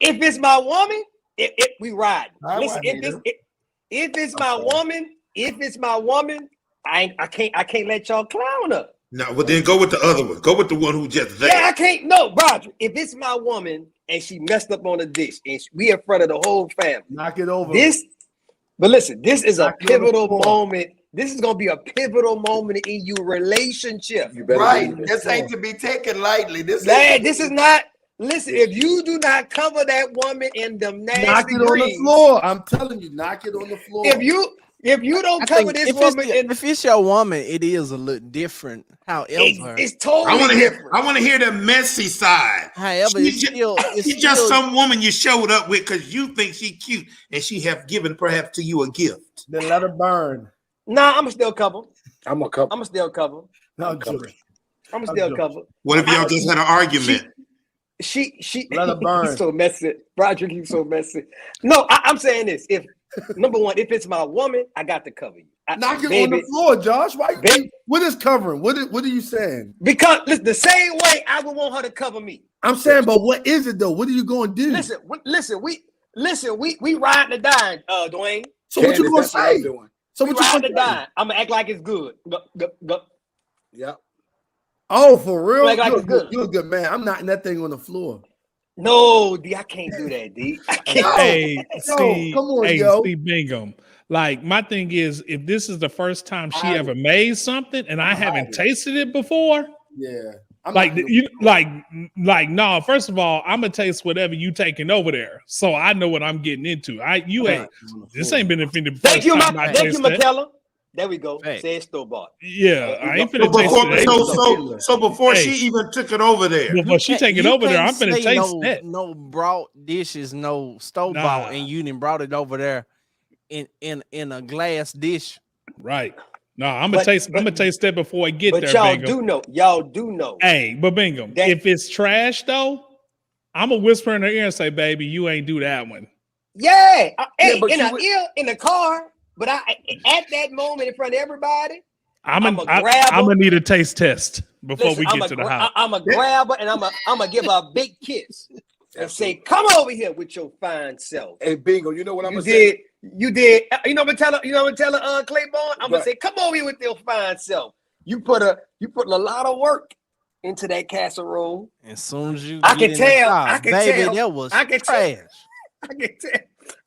if it's my woman, we ride. I Listen, ride if it's my woman, I can't let y'all clown her. No, well then go with the other one. Go with the one who just there. Yeah, I can't. No, Roger. If it's my woman and she messed up on the dish and we in front of the whole family, Knock it over. But listen, this is a Knock it over the pivotal floor. moment. This is gonna be a pivotal moment in your relationship. You better Right. believe it. This ain't to be taken lightly. This This is not. Listen, if you do not cover that woman in them nasty Knock it on the greens, floor. I'm telling you, knock it on the floor. if you don't I cover think this if woman, if it's your woman, it is a little different. However, it's I totally want to hear. different. I want to hear the messy side. however, She's it's just still some woman you showed up with because you think she cute and she have given perhaps to you a gift. Then let her burn. Nah, I'm still cover. I'm a couple. I'm still cover. No, I'm joking. I'm still joking. cover. What if y'all just had an argument? She Let her burn. He's so messy. Roderick, you so messy. No, I'm saying this. If number one, if it's my woman, I got to cover you. Knock it on Baby, the floor, Josh. Why? Baby. What is covering? What are you saying? because listen, the same way I would want her to cover me. I'm saying, but what is it though? What are you going to do? Listen, we ride the dime, Dwayne. So what you Candace, going to that's what I'm say? doing. So We what you ride going the to dime. I'm gonna act like it's good. Go. Yeah. Oh, for real? Like it's good. You're a good man. I'm knocking that thing on the floor. No, D, I can't do that, D. I can't. Hey, No, see, come on, hey, yo. see, Bingham. Like my thing is, if this is the first time she I- ever made something and I haven't tasted it before, Yeah. I'm like knocking you, like no. First of all, I'm gonna taste whatever you taking over there, so I know what I'm getting into. This ain't been offended. Thank you, time I thank you, taste that. McKellar. There we go. Hey. Say it's store bought. Yeah, I ain't So finna taste before, that. so before Hey. she even took it over there, Before she take it you over there, can't I'm finna say taste that. no brought dishes, no store bought, Nah. and you didn't brought it over there in a glass dish. Right. No, I'm gonna taste that before I get But there. y'all do know. Hey, but Bingham, That- if it's trash though, I'm gonna whisper in her ear and say, "Baby, you ain't do that one." Yeah, hey, but in you the would- ear, in the car. But at that moment in front of everybody, I'm I'ma grab her. gonna need a taste test before listen, we get to the house. I'm a grab her and I'm a give her a big kiss and say, "Come over here with your fine self." Hey, Bingo, you know what I'm You gonna say? did. You know what I'm telling Claiborne? I'm gonna Right. say, "Come over here with your fine self." You put a lot of work into that casserole. As soon as you I get can in tell, the car, I can baby, tell, that was I can tell. trash.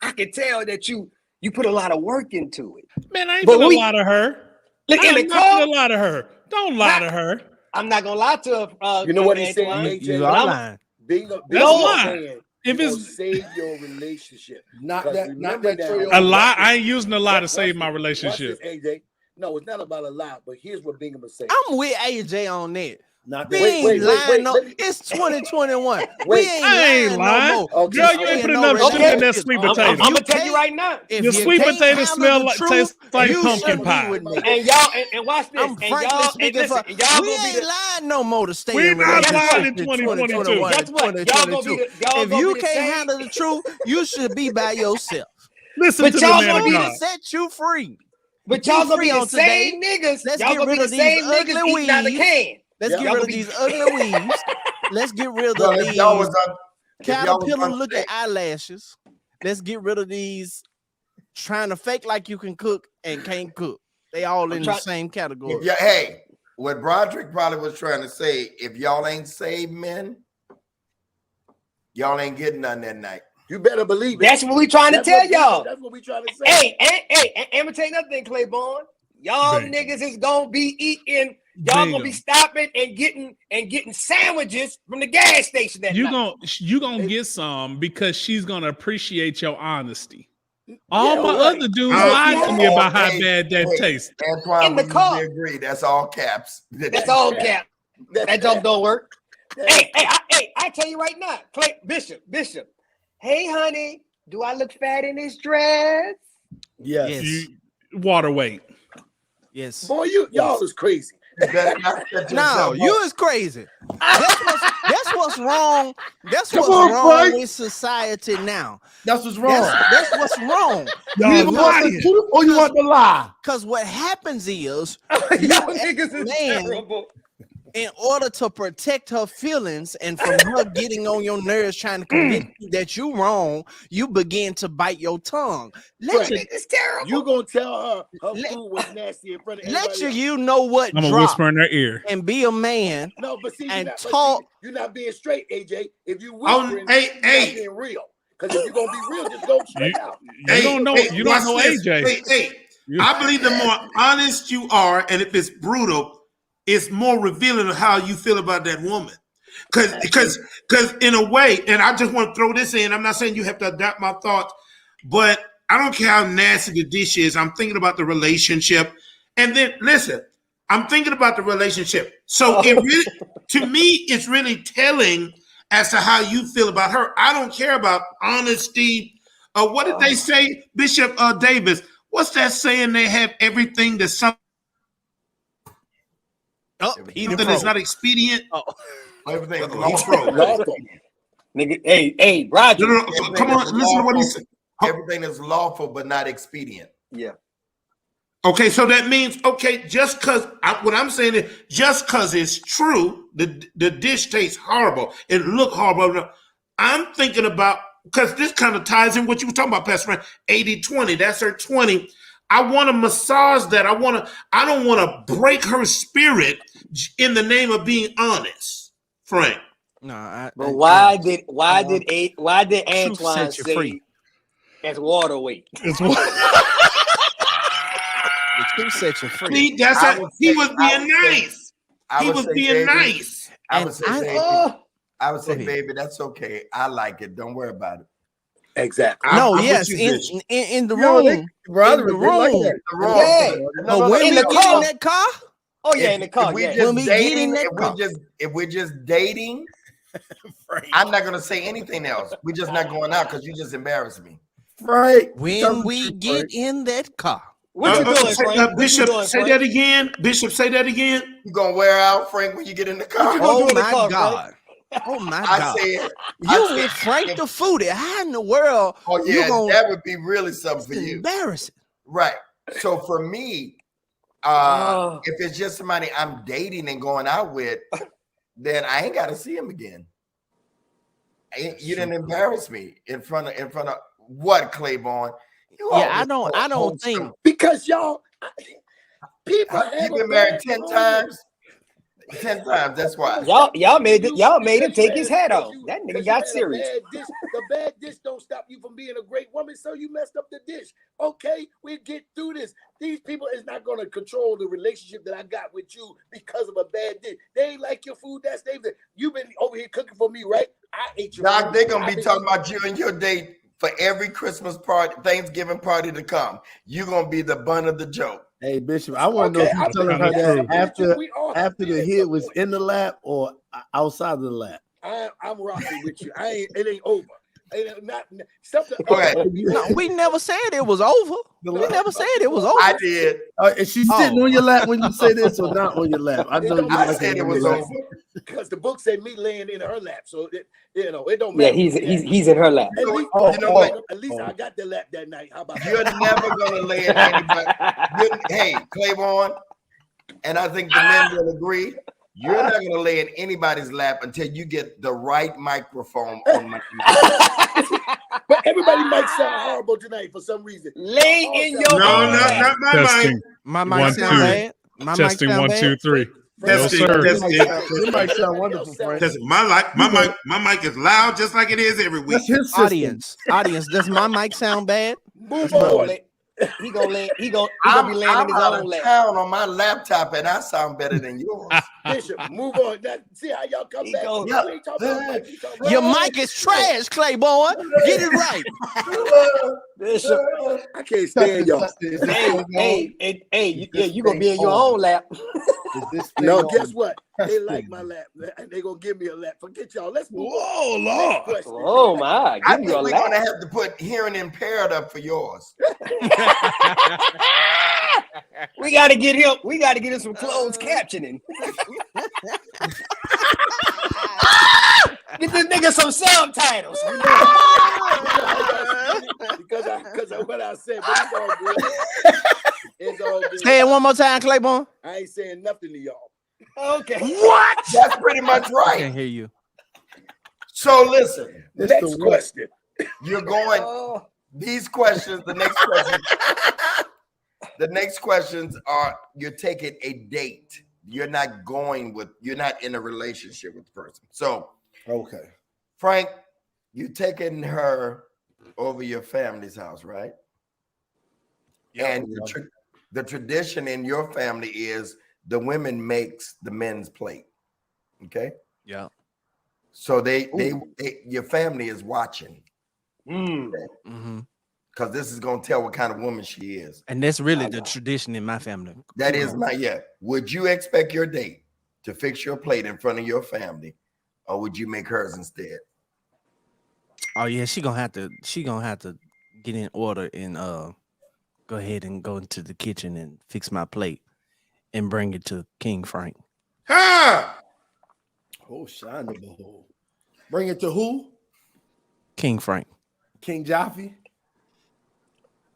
I can tell that you put a lot of work into it. Man, I ain't But finna we- lie to her. Look in I'm the not car. gonna lie to her. Don't lie to her. I'm not gonna lie to her. You know what he's saying, Antoine, AJ? You but are I'm- lying. Bingo, That's Bingo why. saying If you it's- gonna save your relationship. Not Because that remember now- Trey A lie. Watch this. I ain't using a lie to Watch save this. my Watch relationship. this, AJ. No, it's not about a lie, but here's what Bingham is saying. I'm with AJ on that. Not We that. ain't lying. No, let me- it's 2021. we Wait. ain't I ain't lying lying. no more. Okay, Girl, all you right. ain't put no enough sugar in that relationship. sweet I'm- potato. I'm gonna You tell you can't- right now. If The you sweet can't potato handle smell the like truth, tastes like you pumpkin shouldn't be pie. with me. And y'all and watch this. I'm and frankly y'all, speaking and listen, for and y'all we gonna be ain't the lying no more to stay We in not relationships lying in 2022. Guess what? Y'all gonna be the y'all If gonna you be the can't same. handle the truth, you should be by yourself. Listen But to the y'all man gonna of be the God. Set you free. But y'all Be gonna free be the on today. same niggas. Let's Y'all get gonna rid be of the these same niggas ugly eating out the weeds. can. Let's Y'all get gonna rid of be- these ugly weeds. Let's get rid of well, if y'all was these caterpillar looking eyelashes. Let's get rid of these trying to fake like you can cook and can't cook. They all in the same category. Yeah, hey, what Broderick probably was trying to say, if y'all ain't saved men, y'all ain't getting none that night. You better believe it. That's what we trying to tell y'all. That's what we trying to say. Hey, and I'm gonna tell you another thing, Claiborne. Y'all Bacon. niggas is gonna be eating. Y'all gonna be Bacon. stopping and getting sandwiches from the gas station that night. You gonna get some because she's gonna appreciate your honesty. All my right. other dudes Oh, lied to me yeah. about how Hey, bad that hey. tastes. Antoine, In the we car. usually agree. That's all caps. That's all cap. That joke don't work. Hey, I tell you right now, Bishop. Hey, honey, do I look fat in this dress? Yes. Water weight. Yes. Boy, y'all is crazy. No, you is crazy. That's what's wrong. That's Come what's on, wrong Frank. with society now. That's what's wrong. That's what's wrong. You either want the truth or you want the lie. Because what happens is Y'all niggas is man, terrible. in order to protect her feelings and from her getting on your nerves trying to convince you that you wrong, you begin to bite your tongue. Let you, It's terrible. You gonna tell her Let- food was nasty in front of let everybody else. you know what I'm gonna drop whisper in her ear. and be a man. No, but see, and but talk- you're not being straight, AJ. If you Oh, whispering, hey, you're hey. not being real. Because if you're gonna be real, just go straight out. You don't know. You don't watch know this. AJ. Hey, I believe the more honest you are, and if it's brutal, it's more revealing of how you feel about that woman. Because in a way, and I just want to throw this in. I'm not saying you have to adapt my thoughts, but I don't care how nasty the dish is. I'm thinking about the relationship, and then listen, I'm thinking about the relationship. So it really, to me, it's really telling as to how you feel about her. I don't care about honesty. What did they say, Bishop Davis? What's that saying? They have everything that's something that's not expedient. Everything is Lawful. Nigga, hey, Roger. No, come on, listen to what he said. Everything is lawful but not expedient. Yeah. Okay, so that means, just because, what I'm saying is, just because it's true, the dish tastes horrible, it look horrible. I'm thinking about, because this kind of ties in what you were talking about, Pastor Frank, 80-20, that's her 20. I want to massage that. I don't want to break her spirit in the name of being honest, Frank. No, but why did Antoine say free. That's water weight? It's the truth set you free. See, that's how he was being nice. He was being nice. I would say, baby, that's okay. I like it. Don't worry about it. Exactly. No, I'm yes, with you, in the room. In the room. Yeah. But when we get in that car, Oh yeah, in the car. When we get in that car, if we're just dating, I'm not gonna say anything else. We're just not going out because you just embarrassed me. Right. when we get in that car. What you doing, Frank? Bishop, say that again. Bishop, say that again. You gonna wear out, Frank, when you get in the car? you gonna do Oh in the my car, God. Oh my I God. said, You with Frank the Foodie. How in the world? oh you yeah, gonna, that would be really something for it's you. embarrassing. Right. So for me, if it's just somebody I'm dating and going out with, then I ain't got to see him again. You didn't embarrass me in front of what, Claiborne? I don't think because y'all people you've been married 10 times. 10 times. That's why. Y'all made him take his hat off. That nigga got serious. The bad dish don't stop you from being a great woman, so you messed up the dish. Okay, we get through this. These people is not going to control the relationship that I got with you because of a bad dish. They ain't like your food. That's David. You've been over here cooking for me, right? I ate your Doc, food. they're gonna be talking about you and your date for every Christmas party, Thanksgiving party to come. You're gonna be the butt of the joke. Hey, Bishop, I want to know if you're telling her that after the hit was in the lap or outside of the lap. I'm rocking with you. It ain't over. Not something. Okay. no, we never said it was over. We never said it was over. I did. Is she sitting on your lap when you say this or not on your lap? I know I said it was over. Because the book said me laying in her lap, so it don't matter. Yeah, he's in her lap. At least, at least I got the lap that night. How about You're never gonna lay in anybody. Hey, Claiborne, and I think the men will agree. You're not gonna lay in anybody's lap until you get the right microphone on my. But everybody might sound horrible tonight for some reason. Lay in your not my Testing. My mic One, sound two. bad. My mic Testing sound 1, bad. 2, 3. No, Testing, sir. testing. You might sound wonderful, Frank. My mic is loud just like it is every week. That's his system. Audience, does my mic sound bad? Move on. He gonna be laying in his own lap. Town on my laptop, and I sound better than yours. Bishop, move on. See how y'all come back. Your mic is trash, Claiborne. Get it right. Bishop, I can't stand y'all. you gonna be in your own lap. No, guess what? They like my lap. They gonna give me a lap. Forget y'all. Let's move on. Lord. Oh my! I think we're gonna have to put hearing impaired up for yours. We gotta get him. We gotta get him some closed captioning. Get this nigga some subtitles. because of what I said, but it's all good. It's all good. Say it one more time, Claiborne. I ain't saying nothing to y'all. Okay. What? That's pretty much I right. can't hear you. So listen, Next question. you're going. These questions, the next questions are: you're taking a date. You're not in a relationship with the person. So, Okay. Frank, you're taking her over your family's house, right? Yeah. And the tradition in your family is the women makes the men's plate. Okay. Yeah. So they your family is watching. Mm-hmm. Because this is gonna tell what kind of woman she is. And that's really the tradition in my family. That is my Would you expect your date to fix your plate in front of your family, or would you make hers instead? Oh yeah, she gonna have to get in order and go ahead and go into the kitchen and fix my plate and bring it to King Frank. Ha! Oh, shine the behold. Bring it to who? King Frank. King Jaffe.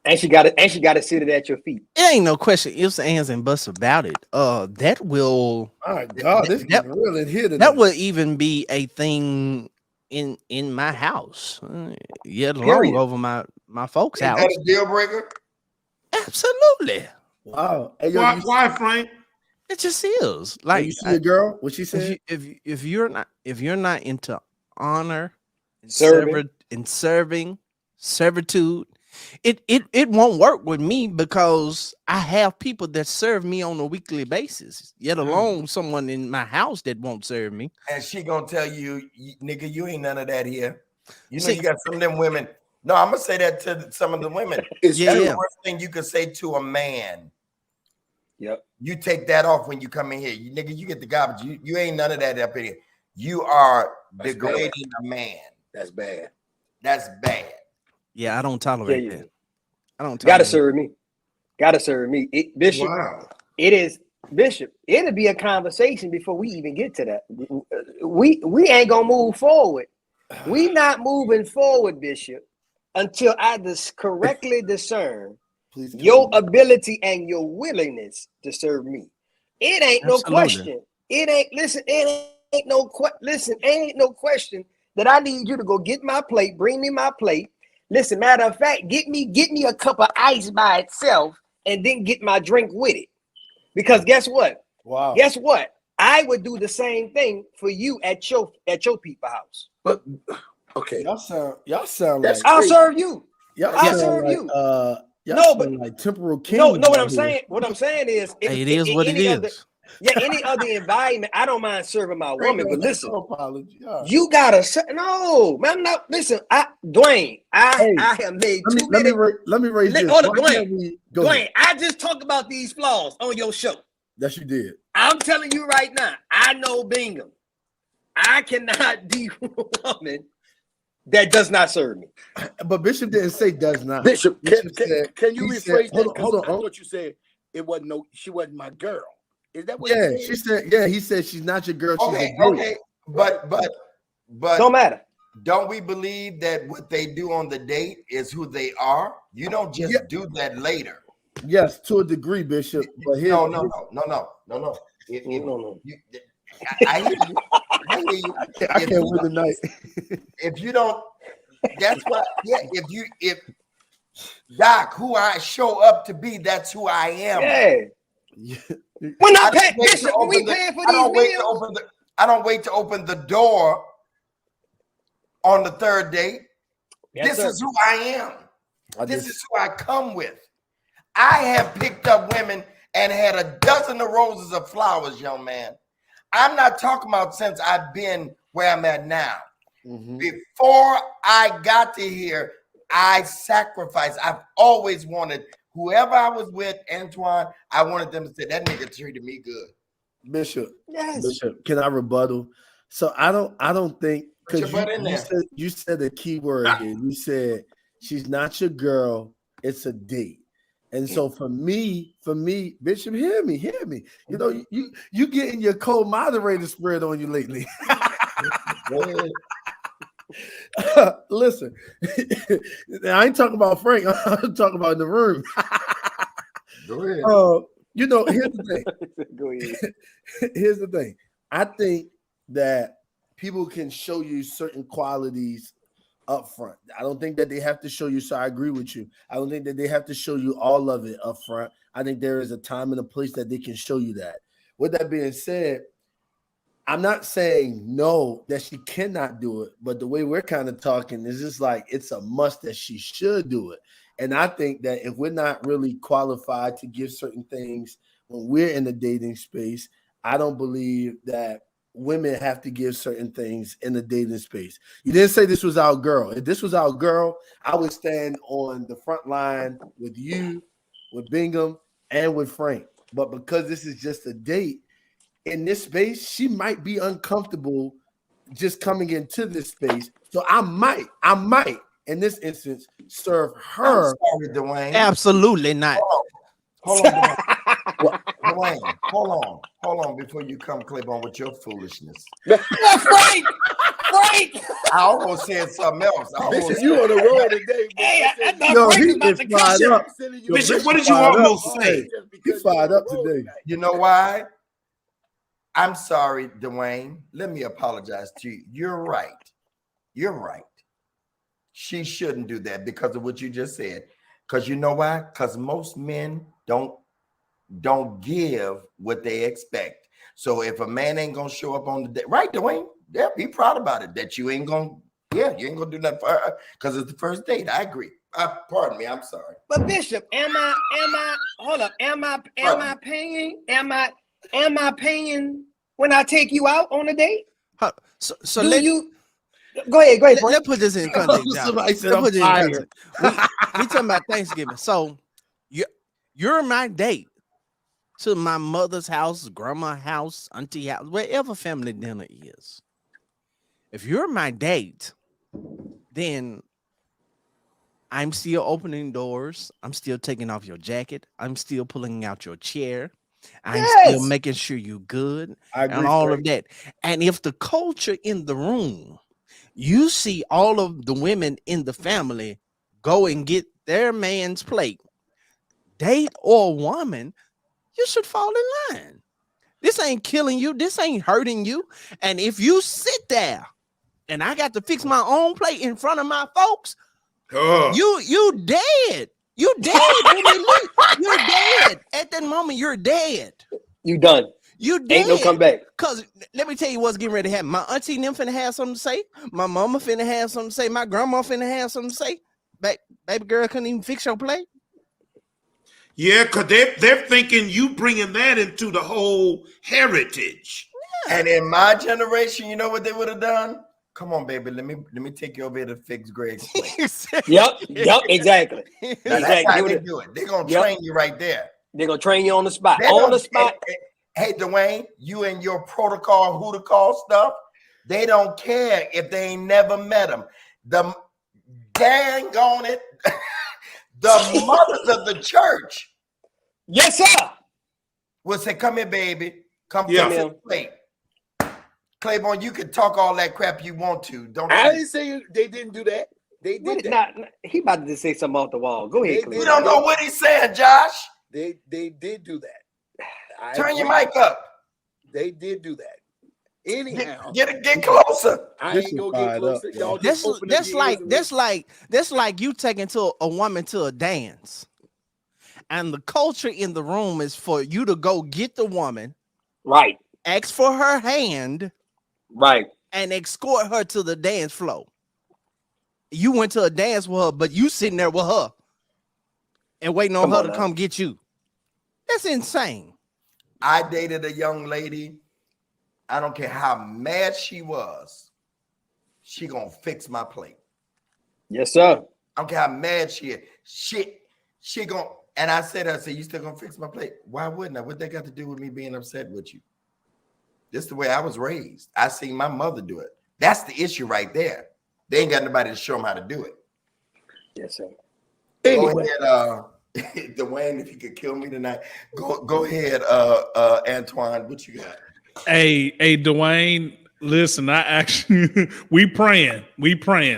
And she got to sit it at your feet. It ain't no question, ifs, ands, and buts about it. That will. My God, this is real in here tonight. That will even be a thing in my house. Yet alone over my folks' Is house. that a deal breaker? Absolutely. Wow. Hey, yo, Why, Frank? It just is. Like, you see a girl? What she said? If you're not into honor and Serving. servitude, it won't work with me because I have people that serve me on a weekly basis, yet alone someone in my house that won't serve me. And she gonna tell you, nigga, you ain't none of that here. You know, you got some of them women. No, I'm gonna say that to some of the women. That's the worst thing you could say to a man. Yep. You take that off when you come in here. Nigga, you get the garbage. You ain't none of that up in here. You are degrading a man. That's bad. That's bad. Yeah, I don't tolerate that. I don't. Gotta serve me. Bishop. Wow. It is Bishop. It'll be a conversation before we even get to that. We ain't gonna move forward. We not moving forward, Bishop, until I correctly discern your ability and your willingness to serve me. It ain't no question. It ain't no question that I need you to go get my plate, bring me my plate. Listen, matter of fact, get me a cup of ice by itself and then get my drink with it. Because guess what? Wow. Guess what? I would do the same thing for you at your people house. But okay. Y'all sound That's like I'll serve you. I'll serve like, you. No, but like temporal king. No, what I'm saying is it is what it is. Any other environment, I don't mind serving my woman, but listen, apology. you gotta no, man. No, listen, Dwayne, I have made too many. Let me raise this. Hold on, Dwayne, I just talked about these flaws on your show. Yes, you did. I'm telling you right now, I know Bingham. I cannot be a woman that does not serve me. But Bishop didn't say does not. Bishop, can you rephrase that? Hold on. I thought you said she wasn't my girl. Is that what she said? Yeah, he said she's not your girl. Okay, okay. But Don't matter. Don't we believe that what they do on the date is who they are? You don't just do that later. Yes, to a degree, Bishop. But here, no. I hear you. I can't win tonight. If you don't, that's what. Yeah. If Doc, who I show up to be, that's who I am. Yeah. When I pay, Bishop, when we paying for these meals, I don't wait to open the door on the third date. Yes, this is who I am. This is who I come with. I have picked up women and had a dozen of roses of flowers, young man. I'm not talking about since I've been where I'm at now. Mm-hmm. Before I got to here, I sacrificed. I've always wanted whoever I was with, Antoine, I wanted them to say that nigga treated me good. Bishop, yes. Bishop, can I rebuttal? So I don't think because you said a key word here. You said she's not your girl, it's a date. And so for me, Bishop, hear me. You know, you getting your co-moderator spread on you lately. Listen, I ain't talking about Frank. I'm talking about in the room. Go ahead. You know, here's the thing. Go ahead. Here's the thing. I think that people can show you certain qualities up front. I don't think that they have to show you. So I agree with you. I don't think that they have to show you all of it up front. I think there is a time and a place that they can show you that. With that being said, I'm not saying no, that she cannot do it, but the way we're kind of talking is just like it's a must that she should do it. And I think that if we're not really qualified to give certain things when we're in the dating space, I don't believe that women have to give certain things in the dating space. You didn't say this was our girl. If this was our girl, I would stand on the front line with you, with Bingham, and with Frank. But because this is just a date in this space, she might be uncomfortable just coming into this space. So I might in this instance serve her. I'm sorry, Dwayne. Absolutely not. Hold on, Dwayne. Hold on before you come, Claiborne, with your foolishness. Frank! I almost said something else. Bishop, you on the road today, boy. Hey, I thought Yo, Frank he was about is to fired come. up. Bishop, what did you fired almost up. say? He fired up today. You know why? I'm sorry, Dwayne. Let me apologize to you. You're right. She shouldn't do that because of what you just said. Because you know why? Because most men don't give what they expect. So if a man ain't gonna show up on the day, right, Dwayne? Yeah, be proud about it. That you ain't gonna do nothing for her because it's the first date. I agree. Pardon me. I'm sorry. But Bishop, am I paying when I take you out on a date? So Do let you go ahead, Frank. let's put this in context. Josh. Somebody said Let's put I'm this in fired. context. We talking about Thanksgiving. So you're my date to my mother's house, grandma's house, auntie house, wherever family dinner is. If you're my date, then I'm still opening doors. I'm still taking off your jacket. I'm still pulling out your chair. I'm still making sure you're good I agree, and all Frank. of that. And if the culture in the room, you see all of the women in the family go and get their man's plate, date or woman, you should fall in line. This ain't killing you. This ain't hurting you. And if you sit there and I got to fix my own plate in front of my folks, you dead. You dead when we leave. You're dead. At that moment, you're dead. You done. You dead. Ain't no comeback. Cause let me tell you what's getting ready to happen. My auntie and them finna have something to say. My mama finna have something to say. My grandma finna have something to say. Baby girl couldn't even fix your plate. Yeah, because they're thinking you bringing that into the whole heritage. And in my generation, you know what they would have done? Come on, baby. Let me take you over here to fix Greg's plate. Yep, exactly. Now, that's how they do it. They're gonna train you right there. They're gonna train you on the spot. Hey, Dwayne, you and your protocol, who to call stuff, they don't care if they ain't never met them. The dang on it, the mothers of the church. Yes, sir. Will say, come here, baby. Come Yeah. fix the plate. Claiborne, you can talk all that crap you want to. Don't I didn't say they didn't do that. They did that. He about to say something off the wall. Go ahead. You don't know what he's saying, Josh. They did do that. Turn your mic up. They did do that. Anyhow, Get closer. I ain't gonna get closer. Y'all just open the ears That's like you taking to a woman to a dance. And the culture in the room is for you to go get the woman, right? Ask for her hand, right? And escort her to the dance floor. You went to a dance with her, but you sitting there with her and waiting on her to come get you. That's insane. I dated a young lady. I don't care how mad she was. She gonna fix my plate. Yes, sir. I don't care how mad she is. She gonna. And I said, you still gonna fix my plate? Why wouldn't I? What that got to do with me being upset with you? This is the way I was raised. I seen my mother do it. That's the issue right there. They ain't got nobody to show them how to do it. Yes, sir. Anyway. Go ahead, Dwayne, if you could kill me tonight. Go ahead, Antoine. What you got? Hey, Dwayne, listen, I actually we praying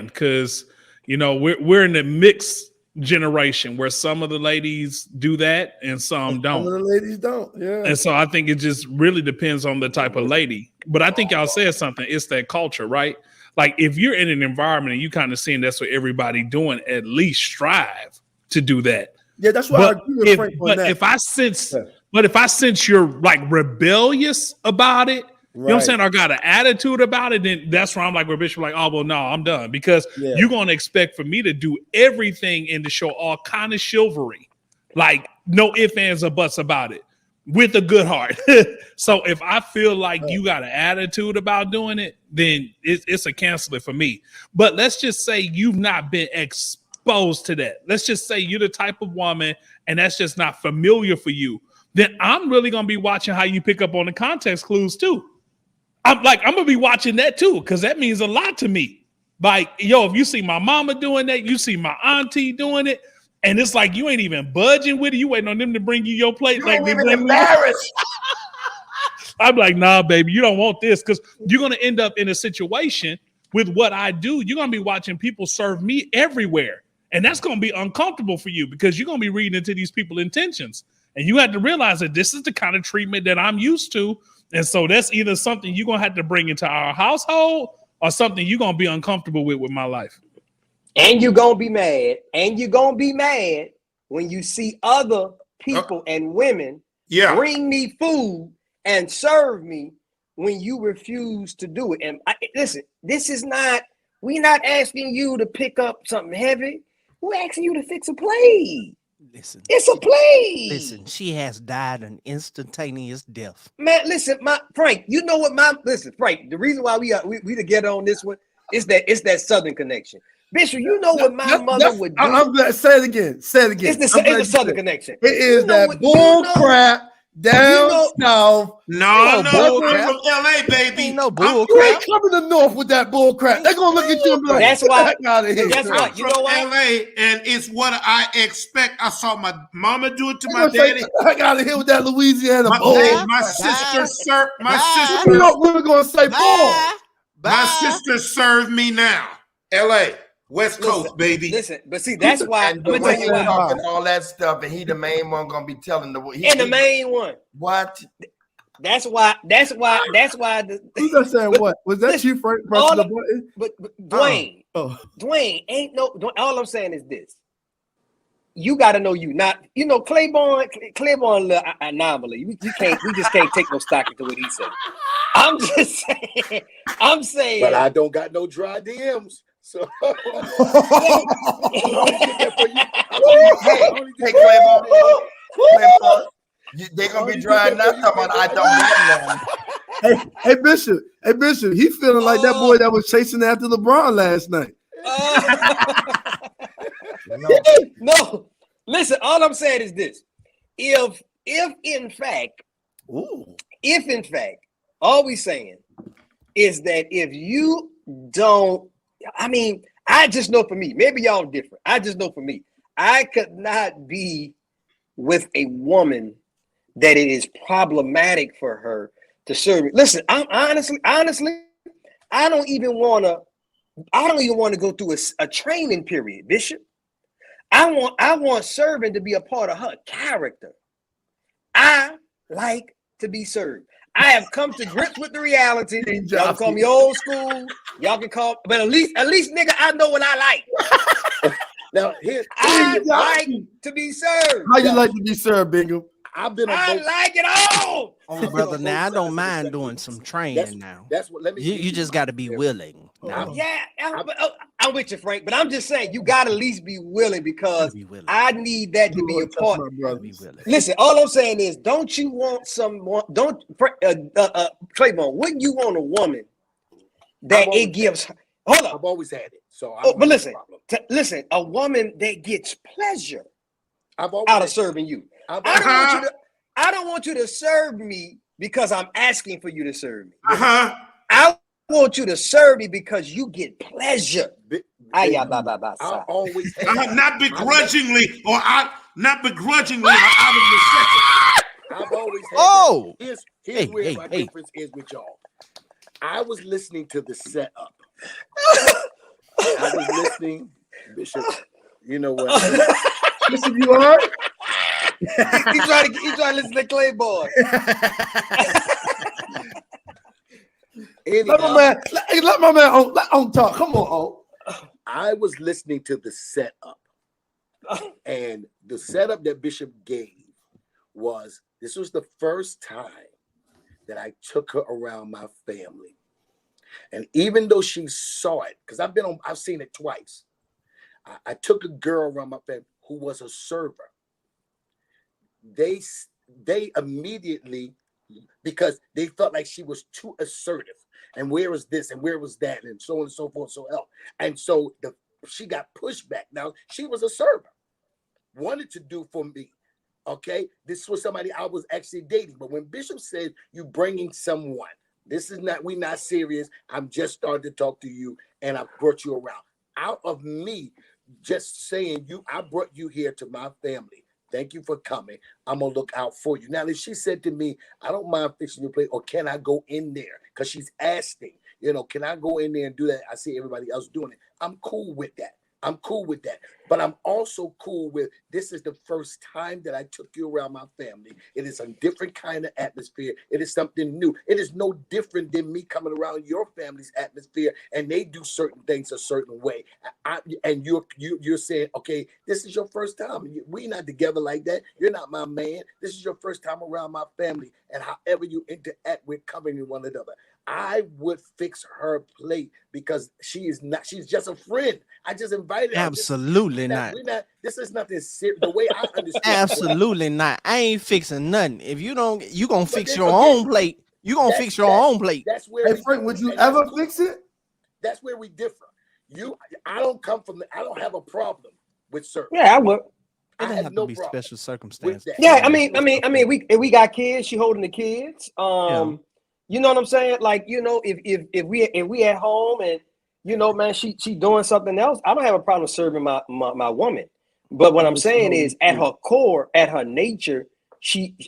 because we're in the mixed generation where some of the ladies do that and some don't. Some of the ladies don't, yeah. And so I think it just really depends on the type of lady. But I think y'all said something. It's that culture, right? Like if you're in an environment and you kind of seeing that's what everybody doing, at least strive to do that. Yeah, that's why I agree with Frank on that. If I sense you're like rebellious about it, you know what I'm saying, or got an attitude about it, then that's where I'm like, where Bishop like, oh, well, no, I'm done. Because you're going to expect for me to do everything and to show all kind of chivalry. Like no ifs, ands, or buts about it. with a good heart. So if I feel like you got an attitude about doing it, then it's a cancel it for me. But let's just say you've not been exposed to that. Let's just say you're the type of woman and that's just not familiar for you. Then I'm really going to be watching how you pick up on the context clues too. I'm going to be watching that too, because that means a lot to me. Like, yo, if you see my mama doing that, you see my auntie doing it, and it's like you ain't even budging with it. You waiting on them to bring you your plate. You like ain't they even bring embarrassed. I'm like, nah, baby, you don't want this, because you're going to end up in a situation with what I do. You're going to be watching people serve me everywhere. And that's going to be uncomfortable for you because you're going to be reading into these people's intentions. And you have to realize that this is the kind of treatment that I'm used to. And so that's either something you're going to have to bring into our household or something you're going to be uncomfortable with my life. And you're going to be mad. And you're going to be mad when you see other people and women bring me food and serve me when you refuse to do it. And listen, we're not asking you to pick up something heavy. We're asking you to fix a plate. Listen, it's a plate. Listen, she has died an instantaneous death. Man, listen, Frank, you know what Frank, the reason why we together on this one is that it's that Southern connection. Bishop, you know what my mother would do. I'm glad. Say it again. It's the Southern connection. It is that bull crap down south. No, from LA, baby. Ain't no bull You ain't coming to North with that bull crap. They're gonna look at you and be like, that's why. That's why. You know why? LA, and it's what I expect. I saw my mama do it to my daddy. I got to hear with that Louisiana bull. My sister served. We're gonna say bull. My sister served me now. LA. West Coast, baby. Listen, but see, that's why. And the way talking all that stuff, and he the main one gonna be telling the. The main one. What? That's why. Who's that saying what? Was that you, Frank? Pressing the button? But Dwayne, Dwayne ain't no. All I'm saying is this: you got to know you. Not Claiborne, little anomaly. We just can't take no stock into what he said. I'm just saying. But I don't got no dry DMs. So hey, Claiborne, they're gonna be dry enough. I don't got none. Hey Bishop, he feeling like that boy that was chasing after LeBron last night. No, listen. All I'm saying is this: if in fact, all we saying is that if you don't. I mean, I just know for me, maybe y'all different. I just know for me, I could not be with a woman that it is problematic for her to serve me. Listen, I'm honestly, I don't even want to go through a training period, Bishop. I want serving to be a part of her character. I like to be served. I have come to grips with the reality. Y'all can call me old school. Y'all can call, but at least, nigga, I know what I like. Now, I like to be served. How you like to be served, Bingham? I like it all. Oh, brother, now I don't mind doing some training now. That's what. Let me. You just got to be willing. I'm with you, Frank, but I'm just saying you got to at least be willing because I need that to be a part. Listen, all I'm saying is, don't you want someone? Claiborne, wouldn't you want a woman that it gives? Hold on, I've always had it. So, but listen, a woman that gets pleasure out of serving you. I don't want you to serve me because I'm asking for you to serve me. I want you to serve me because you get pleasure. I always not begrudgingly or out of necessity. I've always had here's where my difference is with y'all. I was listening to the setup. I was listening, Bishop. You know what? Bishop, you are. He's trying to listen to Claiborne. Let my man on talk. Come on, I was listening to the setup, and the setup that Bishop gave was this was the first time that I took her around my family, and even though she saw it, because I've seen it twice. I took a girl around my family who was a server. they immediately, because they felt like she was too assertive. And where was this and where was that and so on and so forth, so on. And so she got pushed back. Now, she was a server, wanted to do for me. Okay, this was somebody I was actually dating. But when Bishop said you bringing someone, this is not, we not serious. I'm just starting to talk to you and I brought you around. Out of me just saying I brought you here to my family. Thank you for coming. I'm going to look out for you. Now, if she said to me, I don't mind fixing your plate, or can I go in there? Because she's asking, can I go in there and do that? I see everybody else doing it. I'm cool with that. I'm cool with that. But I'm also cool with, this is the first time that I took you around my family. It is a different kind of atmosphere. It is something new. It is no different than me coming around your family's atmosphere and they do certain things a certain way. And you're saying, okay, this is your first time. We're not together like that. You're not my man. This is your first time around my family. And however you interact with covering one another, I would fix her plate because she's just a friend. I just invited her. Absolutely not. This is nothing serious. The way I understand Absolutely not. I ain't fixing nothing. If you gonna fix your own plate. You gonna fix your own plate. That's where. Hey Frank, would you ever fix it? That's where we differ. I don't have a problem with service. Yeah, I would. It have no be special circumstances. Yeah, I mean, we got kids. She holding the kids. You know what I'm saying? Like, if we at home and man, she doing something else, I don't have a problem serving my woman. But what I'm saying is, at her core, at her nature,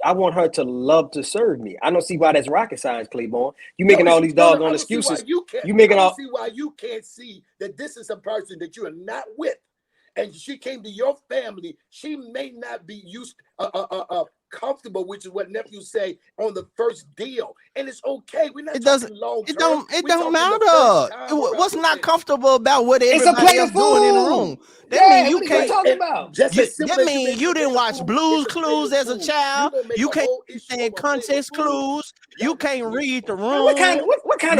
I want her to love to serve me. I don't see why that's rocket science, Claiborne. You making all these doggone excuses. You making all. See why you can't see that this is a person that you are not with, and she came to your family. She may not be used comfortable, which is what nephews say on the first deal, and it's okay. We're not talking long term. It don't matter. What's not comfortable about what everybody else doing in the room? That means you can't talk about. That means you didn't watch Blues Clues as a child. You can't understand context clues. You can't read the room. What kind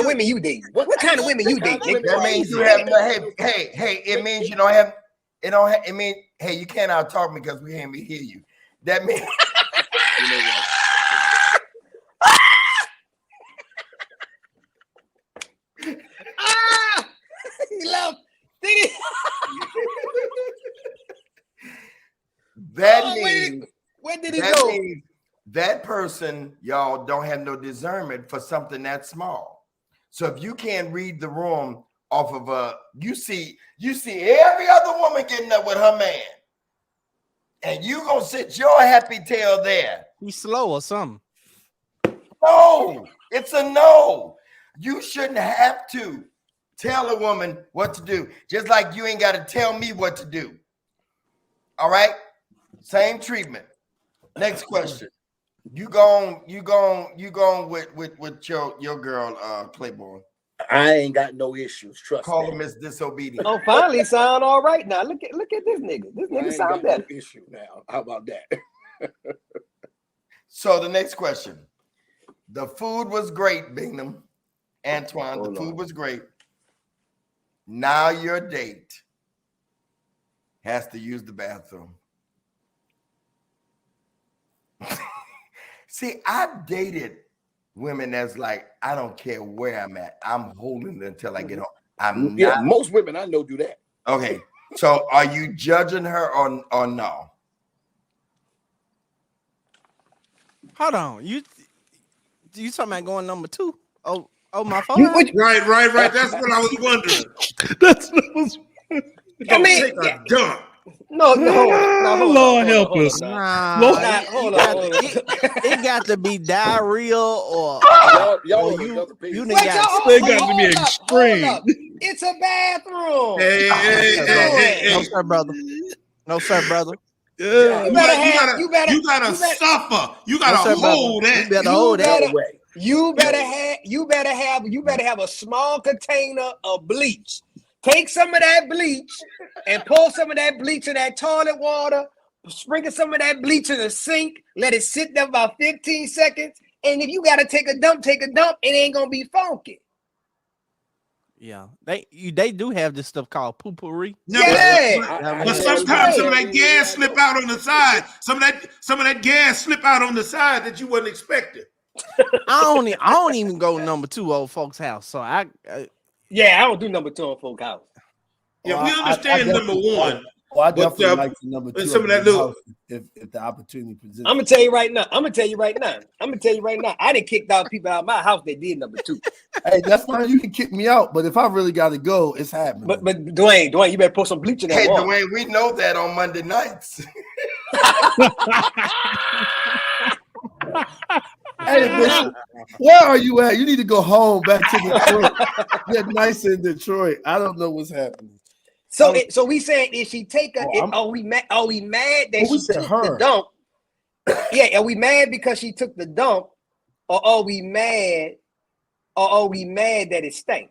of women you date? What kind of women you date? That means you have no. Hey. It means you don't have. It means hey, you can't out talk me because we can't hear you. That means. You know what? He left. That means where did he go? Means that person, y'all, don't have no discernment for something that small. So if you can't read the room off of you see every other woman getting up with her man, and you gonna sit your happy tail there. He's slow or something. No, it's a no. You shouldn't have to tell a woman what to do, just like you ain't got to tell me what to do. All right, same treatment. Next question. You going with your girl, Claiborne. I ain't got no issues. Trust me. Call him Miss Disobedient. Oh, finally sound all right now. Look at this nigga. This nigga sound better. No issue now. How about that? So the next question. The food was great, Bingham. Antoine, the food was great. Now your date has to use the bathroom. See, I've dated women that's like, I don't care where I'm at. I'm holding it until I get home. Most women I know do that. Okay. So are you judging her or no? Hold on. You talking about going number 2? Oh, my phone. Right. That's what I was wondering. That's what I was. Take a dump. No, Lord help us. Hold on. It got to be diarrhea or you got to be extreme. It's a bathroom. Hey. No, sir, brother. No, sir, brother. Yeah. You gotta suffer. You gotta hold that. You better hold that. You better have a small container of bleach. Take some of that bleach and pour some of that bleach in that toilet water. Sprinkle some of that bleach in the sink. Let it sit there about 15 seconds. And if you gotta take a dump, it ain't gonna be funky. Yeah, they do have this stuff called poopery. No, Yeah. but Yeah. sometimes some of that Yeah. gas slip out on the side. Some of that gas slip out on the side that you wasn't expecting. I don't even go number 2 old folks' house. So Yeah, I don't do number 2 on folk house. Yeah, Well, we understand number definitely- one. I but, definitely like the number and 2 some of that the little- house if the opportunity presents. I'm gonna tell you right now. I done kicked out people out of my house that did number 2. Hey, that's fine. You can kick me out, but if I really got to go, it's happening. But Dwayne, you better put some bleach in that Hey, water. Dwayne, we know that on Monday nights. Hey, Bishop, where are you at? You need to go home, back to Detroit. Get nice in Detroit. I don't know what's happening. So we saying if she take a, Oh, are we mad that Oh, we she said took her. the dump? Yeah, are we mad because she took the dump, or are we mad that it stank?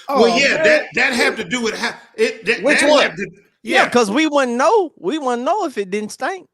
Well, Oh, yeah, man. that have to do with how it. Which that one? have to- yeah, because we wouldn't know. We wouldn't know if it didn't stink.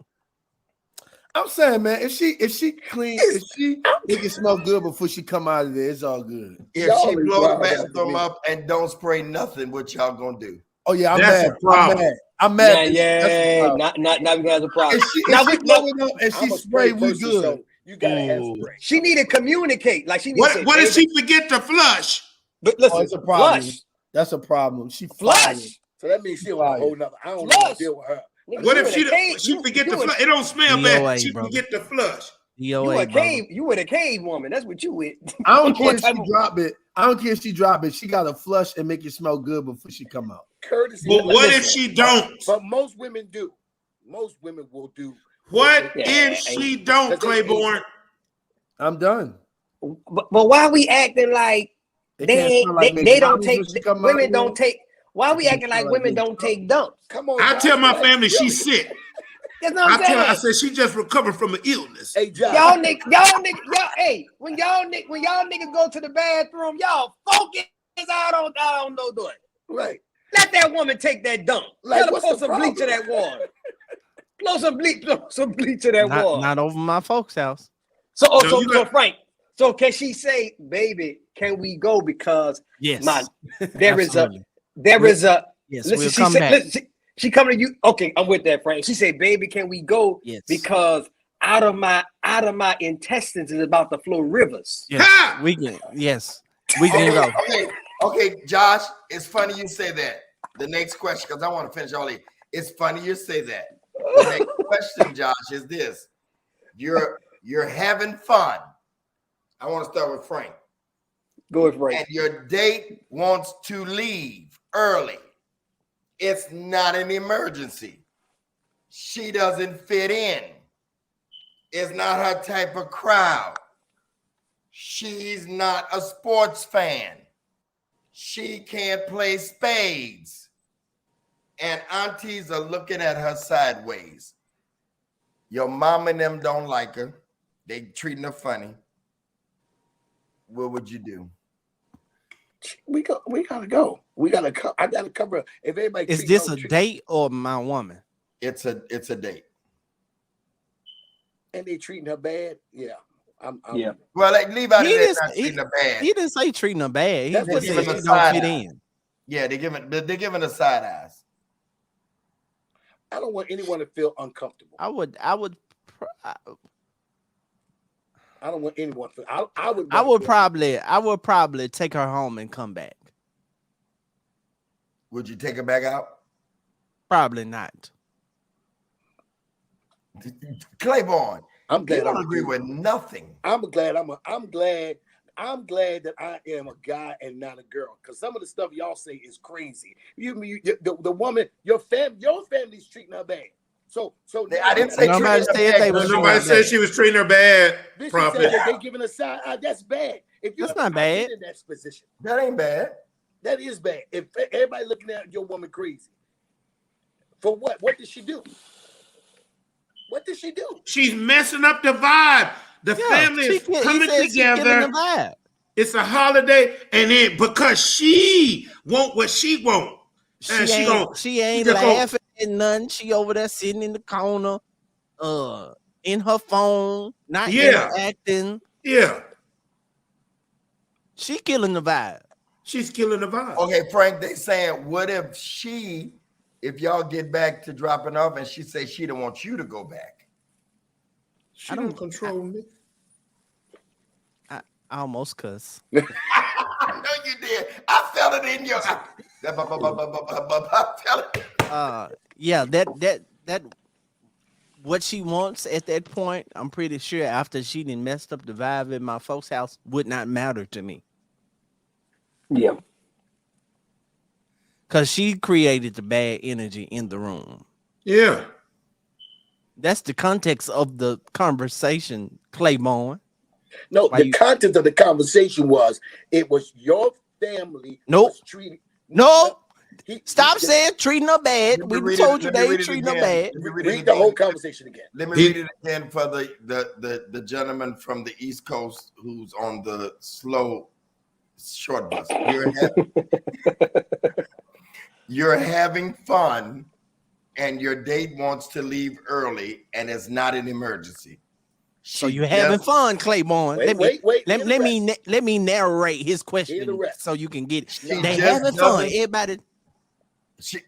I'm saying, man, if she clean, if she make it smell good before she come out of there, it's all good. If Y'all she is blow the wild after bathroom me. up and don't spray nothing, what y'all gonna do? Oh yeah, I'm That's mad. a problem. I'm mad. Yeah, That's a problem. not we have a problem. If Now she we blow it up and I'm she a spray, we person, good. so you gotta have Ooh. spray. she need to communicate. Like she need to say, What if baby, she forget to flush? But Oh, listen, it's a problem. flush. That's a problem. She Flush. fired. So that means she on a Fire. whole nother. I don't know Flush. how to deal with her. Nigga, What you if in she a cave- she you- forget you to in- flush? It don't smell DOA, bad. She brother. forget to flush. You DOA, a brother. cave, you with a cave woman. That's what you with. I don't care What if type she of- drop it. I don't care if she drop it. She got to flush and make it smell good before she come out. Courtesy. But what if Listen, she don't? But most women do. Most women will do. What Yeah, if she don't, Because they- Claiborne? I'm done. But why we acting like It they can't ain't smell like they don't McDonald's take when she come out women of don't there. take why we It acting smell like like women good don't take dumps? Come on. I Josh, tell my that's family silly. she's sick. That's what I'm I tell her, I saying. said she just recovered from an illness. Hey, Josh. Y'all hey, when y'all niggas go to the bathroom, y'all focus out on no doing. Right. Let that woman take that dump. Like, Let her what's pour the some bleach in problem? that water. Blow some bleach in that water. Not over my folks' house. So, No, you so got- Frank, so can she say, baby, can we go? Because Yes. there is a Yes, listen, we'll she come said, back. listen, she coming to you. Okay, I'm with that, Frank. She said, baby, can we go? Yes. Because out of my intestines is about to flow rivers. Yes, Ha! we can. Yes, we can go. Okay, Josh, it's funny you say that. The next question, because I want to finish all these. It's funny you say that. The next question, Josh, is this. You're having fun. I want to start with Frank. Go with Frank. And your date wants to leave early. It's not an emergency. She doesn't fit in. It's not her type of crowd. She's not a sports fan. She can't play spades. And aunties are looking at her sideways. Your mom and them don't like her. They treating her funny. What would you do? We gotta go. I gotta cover. If everybody Is treat this her- a date or my woman? It's a date. and they treating her bad, yeah. I'm Yeah. Well, like leave out of He there didn't- not treating her bad. He didn't say treating her bad. He That's just what said he she said. don't fit in. Yeah, they're giving her side eyes. I don't want anyone to feel uncomfortable. I would I don't want anyone to feel. I would probably take her home and come back. Would you take her back out? Probably not. Claiborne, I'm you glad don't I'm agree with nothing. I'm glad that I am a guy and not a girl. Because some of the stuff y'all say is crazy. The woman, your family's treating her bad. So I didn't say Nobody treating her said they bad. was Nobody doing said that. she was treating her bad. Bishop Prophet. said that they giving a side eye. That's bad. If you That's not bad. in that position, That ain't bad. that is bad. If everybody looking at your woman crazy, for what? What did she do? What did she do? She's messing up the vibe. The family is coming together. It's a holiday, and then because she want what she want, and She ain't just gonna- laughing at nothing. She over there sitting in the corner, in her phone, not Yeah. interacting. yeah. She killing the vibe. She's killing the vibe. Okay, Frank, they saying, what if y'all get back to dropping off and she say she don't want you to go back? She don't control me. I almost cuss. I know you did. I felt it in your. I felt it. Yeah, that what she wants at that point, I'm pretty sure after she done messed up the vibe in my folks' house would not matter to me. Yeah. Cause she created the bad energy in the room. Yeah. That's the context of the conversation, Claiborne. No, Why the you- content of the conversation was it was your family Nope. was treating. No, He- stop he- saying treating her bad. Let me We read told it- you let me they read ain't it treating her again. bad. Let me read Read it the whole again. conversation again. Let me read it again for the gentleman from the East Coast who's on the slow short bus. You're having fun, and your date wants to leave early, and it's not an emergency. So you're having fun, Claiborne. Wait. Let me narrate his Hear the question rest. so you can get it. She They just having fun. doesn't- Everybody She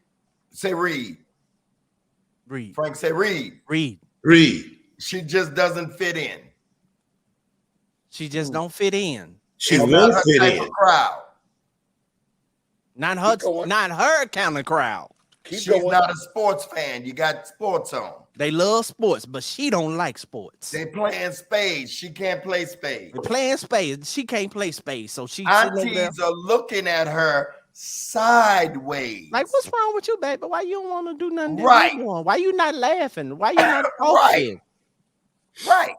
say read. read. Frank say read. Read. Read. She just doesn't fit in. She just don't fit in. She It's won't not her fit type in. of crowd. Not her kind of crowd. She's going. not a sports fan. You got sports on. They love sports, but she don't like sports. They playing spades. She can't play spades. They playing spades. She can't play spades, so she sitting over there. Aunties are looking at her sideways. Like, what's wrong with you, baby? Why you don't want to do nothing? Right. Why you not laughing? Why you not talking? Right.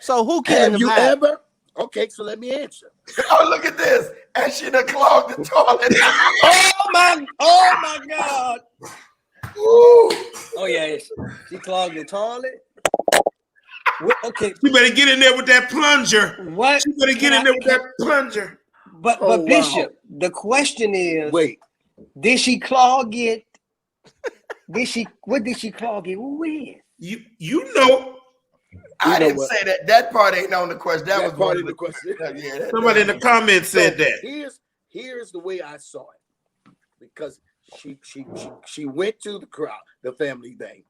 So who killing Have the you vibe? ever? Okay, so let me answer. Oh, look at this. And she done clogged the toilet. Oh my God. Ooh. Oh yeah, she clogged the toilet. Okay, You better get in there with that plunger. what? You better get in there with that plunger. But Oh, wow. Bishop, the question is, Wait, did she clog it? What did she clog it with? You know. I know didn't what? say that. That part ain't on the question. That was part one of of the question. Yeah, that- Somebody in the comments So said that. here's the way I saw it, because she went to the crowd, the family thing,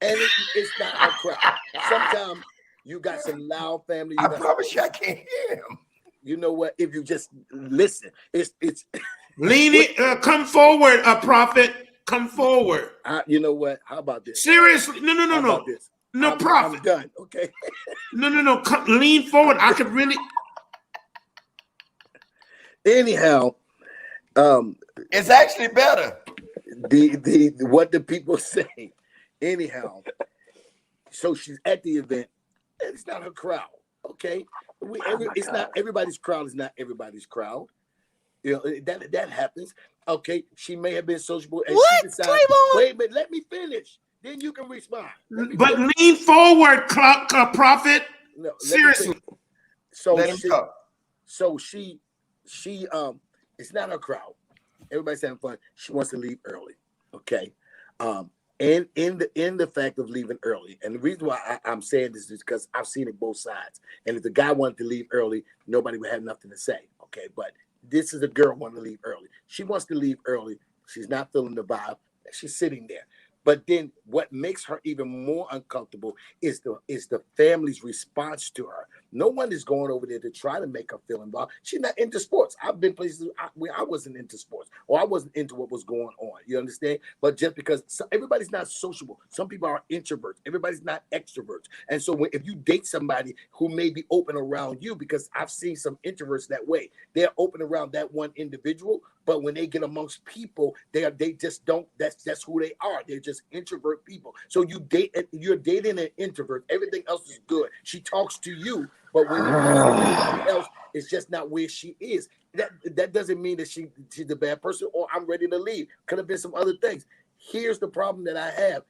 and it's not her crowd. Sometimes you got some loud family. I promise you I can't hear him. You know what? If you just listen, it's Lean it. Come forward, a prophet. Come forward. you know what? How about this? Seriously. No. How about this? No, I'm prophet. done. Okay. No. Come, lean forward. I could really. Anyhow, It's actually better. the what the people say. Anyhow, so she's at the event, and it's not her crowd. Okay, it's not everybody's crowd. Is not everybody's crowd. You know that happens. Okay, she may have been sociable. And What? she decided, Claiborne? wait a minute, let me finish. Then you can respond. But lean forward, prophet. No, let me Seriously. finish. So Let him talk. So she it's not her crowd. Everybody's having fun. She wants to leave early. Okay. And in the fact of leaving early, and the reason why I'm saying this is because I've seen it both sides. And if the guy wanted to leave early, nobody would have nothing to say. Okay, but this is a girl wanting to leave early. She wants to leave early. She's not feeling the vibe. She's sitting there. But then what makes her even more uncomfortable is the family's response to her. No one is going over there to try to make her feel involved. She's not into sports. I've been places where I wasn't into sports, or I wasn't into what was going on. You understand? But just because everybody's not sociable, some people are introverts. Everybody's not extroverts. And so if you date somebody who may be open around you, because I've seen some introverts that way, they're open around that one individual, but when they get amongst people, they just don't. That's who they are. They're just introvert people. So you're dating an introvert. Everything else is good. She talks to you, but when everything else is just not where she is. That doesn't mean that she's a bad person or I'm ready to leave. Could have been some other things. Here's the problem that I have.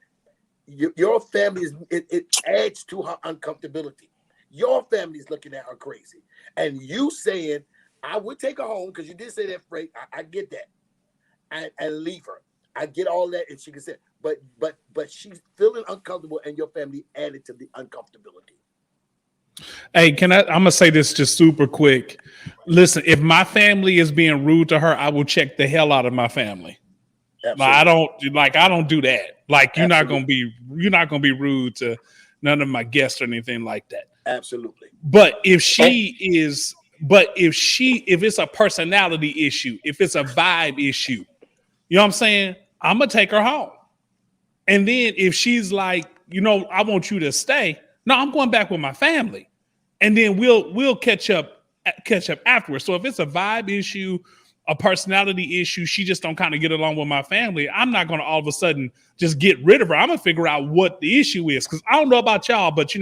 Your family it adds to her uncomfortability. Your family is looking at her crazy, and you saying, I would take her home, because you did say that, Frank. I get that, and leave her. I get all that, and she can say, but she's feeling uncomfortable, and your family added to the uncomfortability. Hey, I'm gonna say this just super quick. Listen, if my family is being rude to her, I will check the hell out of my family. Absolutely. I don't do that. Like you're Absolutely. not gonna be rude to none of my guests or anything like that. Absolutely. But if it's a personality issue, if it's a vibe issue, you know what I'm saying? I'm gonna take her home. And then if she's like, I want you to stay. No, I'm going back with my family. And then we'll catch up afterwards. So if it's a vibe issue, a personality issue, she just don't kind of get along with my family, I'm not going to all of a sudden just get rid of her. I'm going to figure out what the issue is. Because I don't know about y'all, but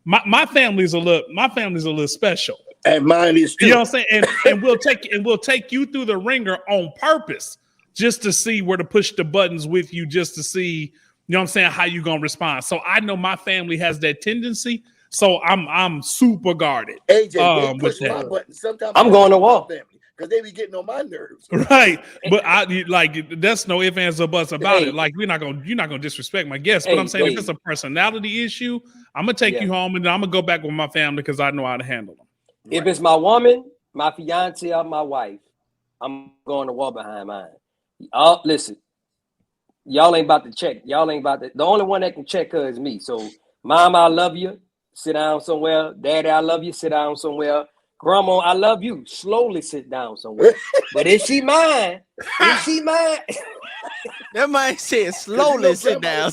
my family's a little special. And mine is too. You know what I'm saying? And we'll take you through the ringer on purpose just to see where to push the buttons with you, just to see, you know what I'm saying, how you gonna respond. So I know my family has that tendency. So I'm super guarded. AJ, they push my buttons. Sometimes I'm going to war because they be getting on my nerves. Right. But that's no ifs, ands, or buts about it. Like you're not gonna disrespect my guests. But I'm saying if it's a personality issue, I'm gonna take you home and then I'm gonna go back with my family because I know how to handle them. If it's my woman, my fiance, or my wife, I'm going to war behind mine. Listen, y'all ain't about to check. Y'all ain't about to. The only one that can check her is me. So, Mom, I love you. Sit down somewhere. Daddy, I love you. Sit down somewhere. Grandma, I love you. Slowly sit down somewhere. But is she mine? That man said slowly sit down.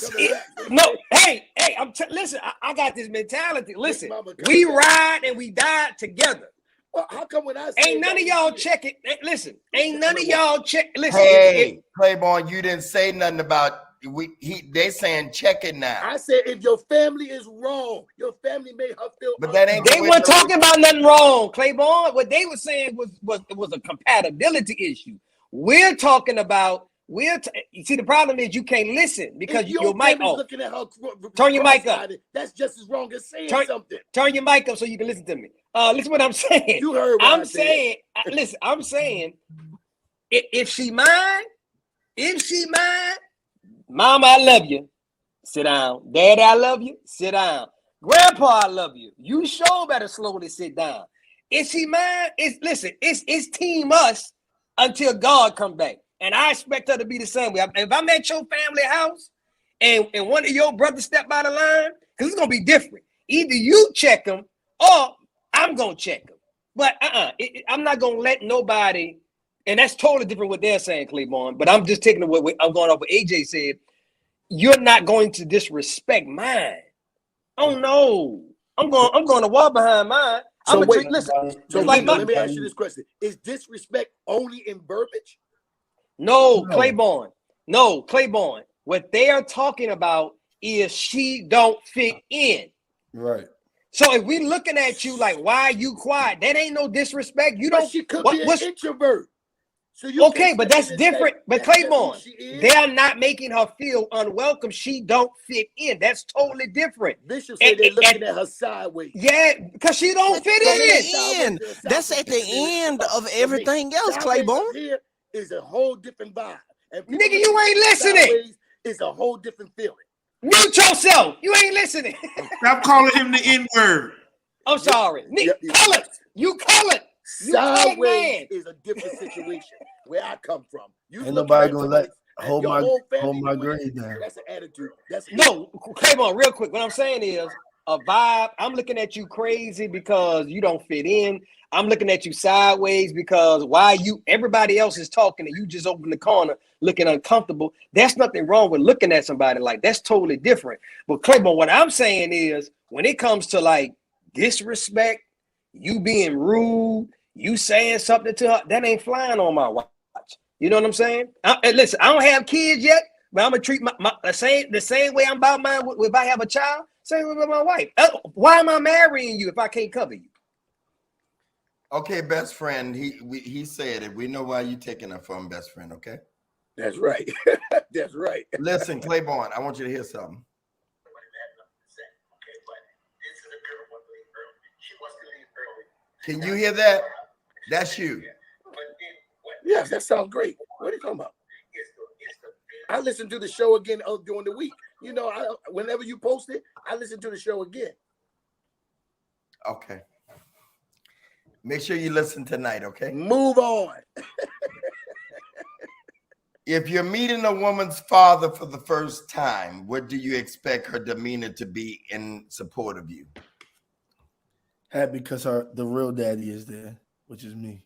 No, hey, listen, I got this mentality. Listen, we ride and we die together. Well, how come when I say ain't none of y'all check it? Listen, ain't none of y'all check. Listen, hey, Claiborne, you didn't say nothing about they saying check it now. I said if your family is wrong, your family made her feel. But that ain't. They weren't talking about nothing wrong, Claiborne. What they were saying was a compatibility issue. We're talking about. You see, the problem is you can't listen because your mic off. Looking at her, turn your mic up. That's just as wrong as saying something. Turn your mic up so you can listen to me. Listen what I'm saying. You heard what I'm saying. Listen, I'm saying if she mine, Mama, I love you. Sit down. Daddy, I love you. Sit down. Grandpa, I love you. You sure better slowly sit down. Is she mine? It's team us until God come back. And I expect her to be the same way. If I'm at your family house and one of your brothers step by the line, because it's going to be different. Either you check them or I'm going to check them. But I'm not going to let nobody, and that's totally different what they're saying, Claiborne, but I'm just taking what I'm going off what AJ said. You're not going to disrespect mine. Oh, no. I'm going to walk behind mine. So wait, listen. So let me ask you this question. Is disrespect only in verbiage? No, Claiborne. What they are talking about is she don't fit in. Right. So if we looking at you like, why are you quiet? That ain't no disrespect. You don't. She could be an introvert. So okay, but that's different. But Claiborne, they are not making her feel unwelcome. She don't fit in. That's totally different. Bishop said they're looking at her sideways. Yeah, because she don't fit in. That's at the end of everything else, Claiborne. Here is a whole different vibe. And nigga, you ain't listening. It's a whole different feeling. Mute yourself. You ain't listening. Stop calling him the N-word. I'm sorry. Colored. You colored. Sideways is a different situation where I come from. Ain't nobody gonna hold my grade down. That's an attitude. No, Claiborne, real quick. What I'm saying is a vibe. I'm looking at you crazy because you don't fit in. I'm looking at you sideways because everybody else is talking and you just open the corner looking uncomfortable. There's nothing wrong with looking at somebody like that's totally different. But Claiborne, what I'm saying is when it comes to like disrespect, you being rude, you saying something to her, that ain't flying on my watch. You know what I'm saying? Listen, I don't have kids yet, but I'm gonna treat the same way I'm about mine if I have a child, same way with my wife. Why am I marrying you if I can't cover you? Okay, best friend. He said it. We know why you taking her from best friend. Okay, that's right. That's right. Listen, Claiborne, I want you to hear something. Can you hear that? That's you. Yes, that sounds great. What are you talking about? I listen to the show again during the week. You know, whenever you post it, I listen to the show again. Okay. Make sure you listen tonight, okay? Move on. If you're meeting a woman's father for the first time, what do you expect her demeanor to be in support of you? Happy because the real daddy is there, which is me.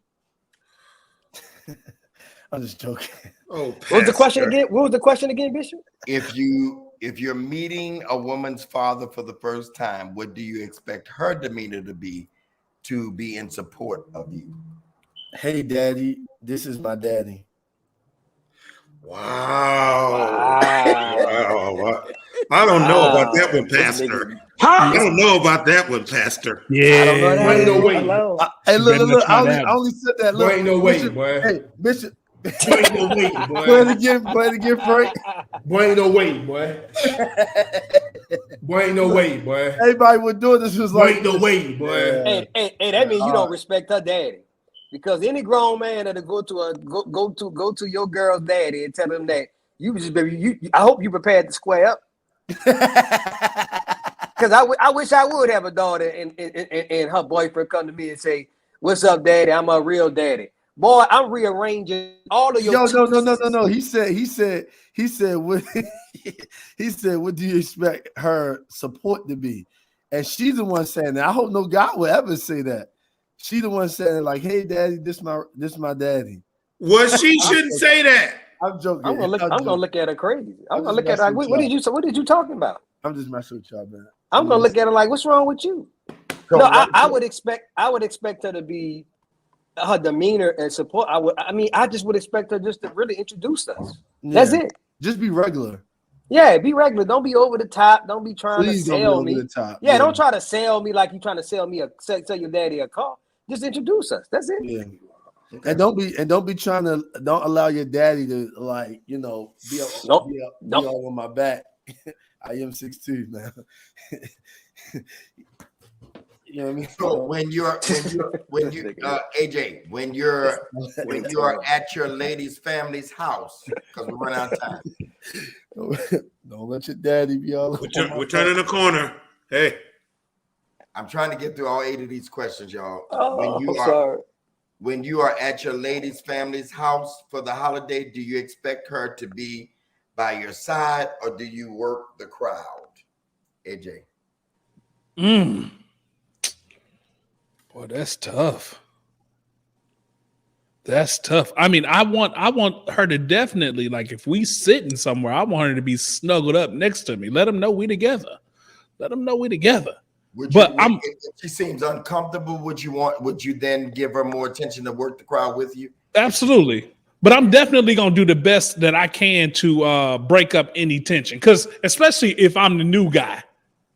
I'm just joking. Oh, What was the question Pastor. again? What was the question again, Bishop? If you're meeting a woman's father for the first time, what do you expect her demeanor to be in support of you? Hey, daddy, this is my daddy. Wow. Wow. I don't know about that one, Pastor. I don't know about that one, Pastor. Yeah. I don't know that. Ain't no way. Hey, look, better look, try I that only said that. Boy, Look, ain't no way, Bishop, boy. hey, Bishop. Boy, ain't no way, boy. Play it again, Frank. Boy, ain't no way, boy. Boy, ain't no way, boy. Everybody was doing this was Boy, like ain't no way, boy. Hey, that means you don't respect her daddy. Because any grown man that'll go to your girl's daddy and tell him that I hope you prepared to square up. Because I wish I would have a daughter and her boyfriend come to me and say, "What's up, daddy? I'm a real daddy." Boy, I'm rearranging all of your. No. He said, what he said, what do you expect her support to be? And she's the one saying that. I hope no guy will ever say that. She the one saying like, "Hey, daddy, this my daddy." Well, she shouldn't say that. I'm joking. I'm gonna look at her crazy. I'm gonna just look at her like, messing what with did you? What did you talking about? I'm just messing with y'all, man. I'm gonna look at her like, what's wrong with you? So No, I would expect her to be her demeanor and support. I just would expect her just to really introduce us. Yeah. That's it. Just be regular. Yeah, be regular. Don't be over the top. Don't be trying Please to don't be sell over me. the top. Yeah, don't try to sell me like you're trying to sell your daddy a car. Just introduce us. That's it. Yeah. And don't be trying to don't allow your daddy to like, be all on my back. I am 6'2", man. You know what I mean? So when you AJ, when you're at your lady's family's house, because we run out of time. Don't let your daddy be all We're turning the corner. Hey. I'm trying to get through all 8 of these questions, y'all. Sorry. When you are at your lady's family's house for the holiday, do you expect her to be by your side or do you work the crowd? AJ. Boy, that's tough. That's tough. I mean, I want her to definitely, like, if we sitting somewhere, I want her to be snuggled up next to me. Let them know we together. If she seems uncomfortable, would you then give her more attention to work the crowd with you? Absolutely. But I'm definitely gonna do the best that I can to break up any tension. Because especially if I'm the new guy.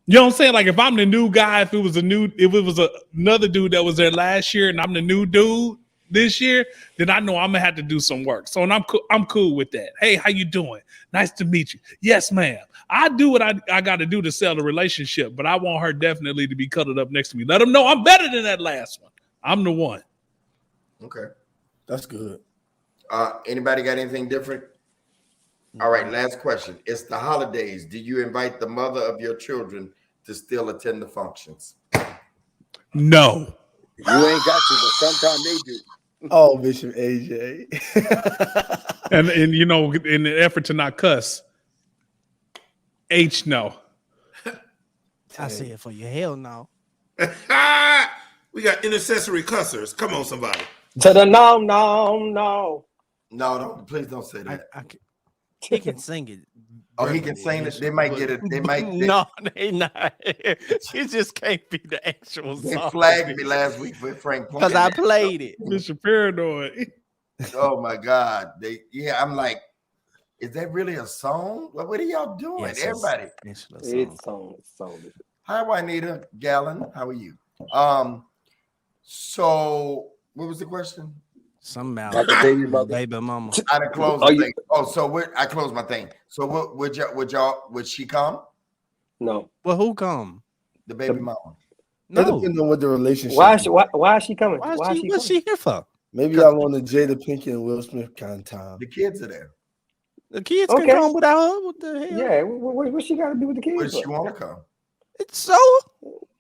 You know what I'm saying? Like if I'm the new guy, if it was another dude that was there last year and I'm the new dude this year, then I know I'm gonna have to do some work. So I'm cool with that. Hey, how you doing? Nice to meet you. Yes, ma'am. I do what I got to do to sell the relationship, but I want her definitely to be cuddled up next to me. Let them know I'm better than that last one. I'm the one. Okay, that's good. Anybody got anything different? All right, last question. It's the holidays. Do you invite the mother of your children to still attend the functions? No. You ain't got to, but sometimes they do. Oh, Bishop AJ. and in the effort to not cuss, no. I say it for you. Hell no. We got intercessory cussers. Come on, somebody. To the no. No, don't. Please don't say that. He can sing it. Oh, he can sing it. They might get it. No, they not. He just can't be the actual song. They flagged me last week with Frank because I played it. Mr. Paranoid. Oh my God. I'm like, is that really a song? What are y'all doing? Yes, everybody. It's song. Hi, Juanita Gallon. How are you? So what was the question? Something about baby mama. I done closed the thing. Oh, so I closed my thing. So what would she come? No. Well, who come? The baby mama. No. It depends on what the relationship. Why is she coming? What's she here for? Maybe y'all on the Jada Pinkett and Will Smith kind of time. The kids are there. The kids can come without her. What the hell? Yeah, what she got to do with the kids? Where does she want to come? It's so.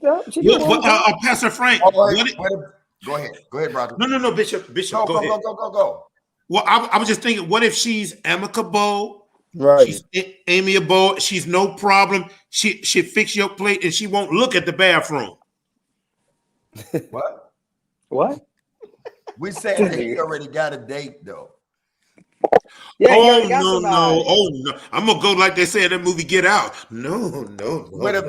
Yeah, she What, can what, move. Pastor Frank? Oh, What go ahead, brother. no, Bishop, go ahead. Go. Well, I was just thinking, what if she's amicable, Right. she's amiable, she's no problem, she fix your plate and she won't look at the bathroom. What? What? We said that he already got a date though. Yeah, he Oh already got no, somebody. no. I'm gonna go like they say in that movie Get Out. No. What if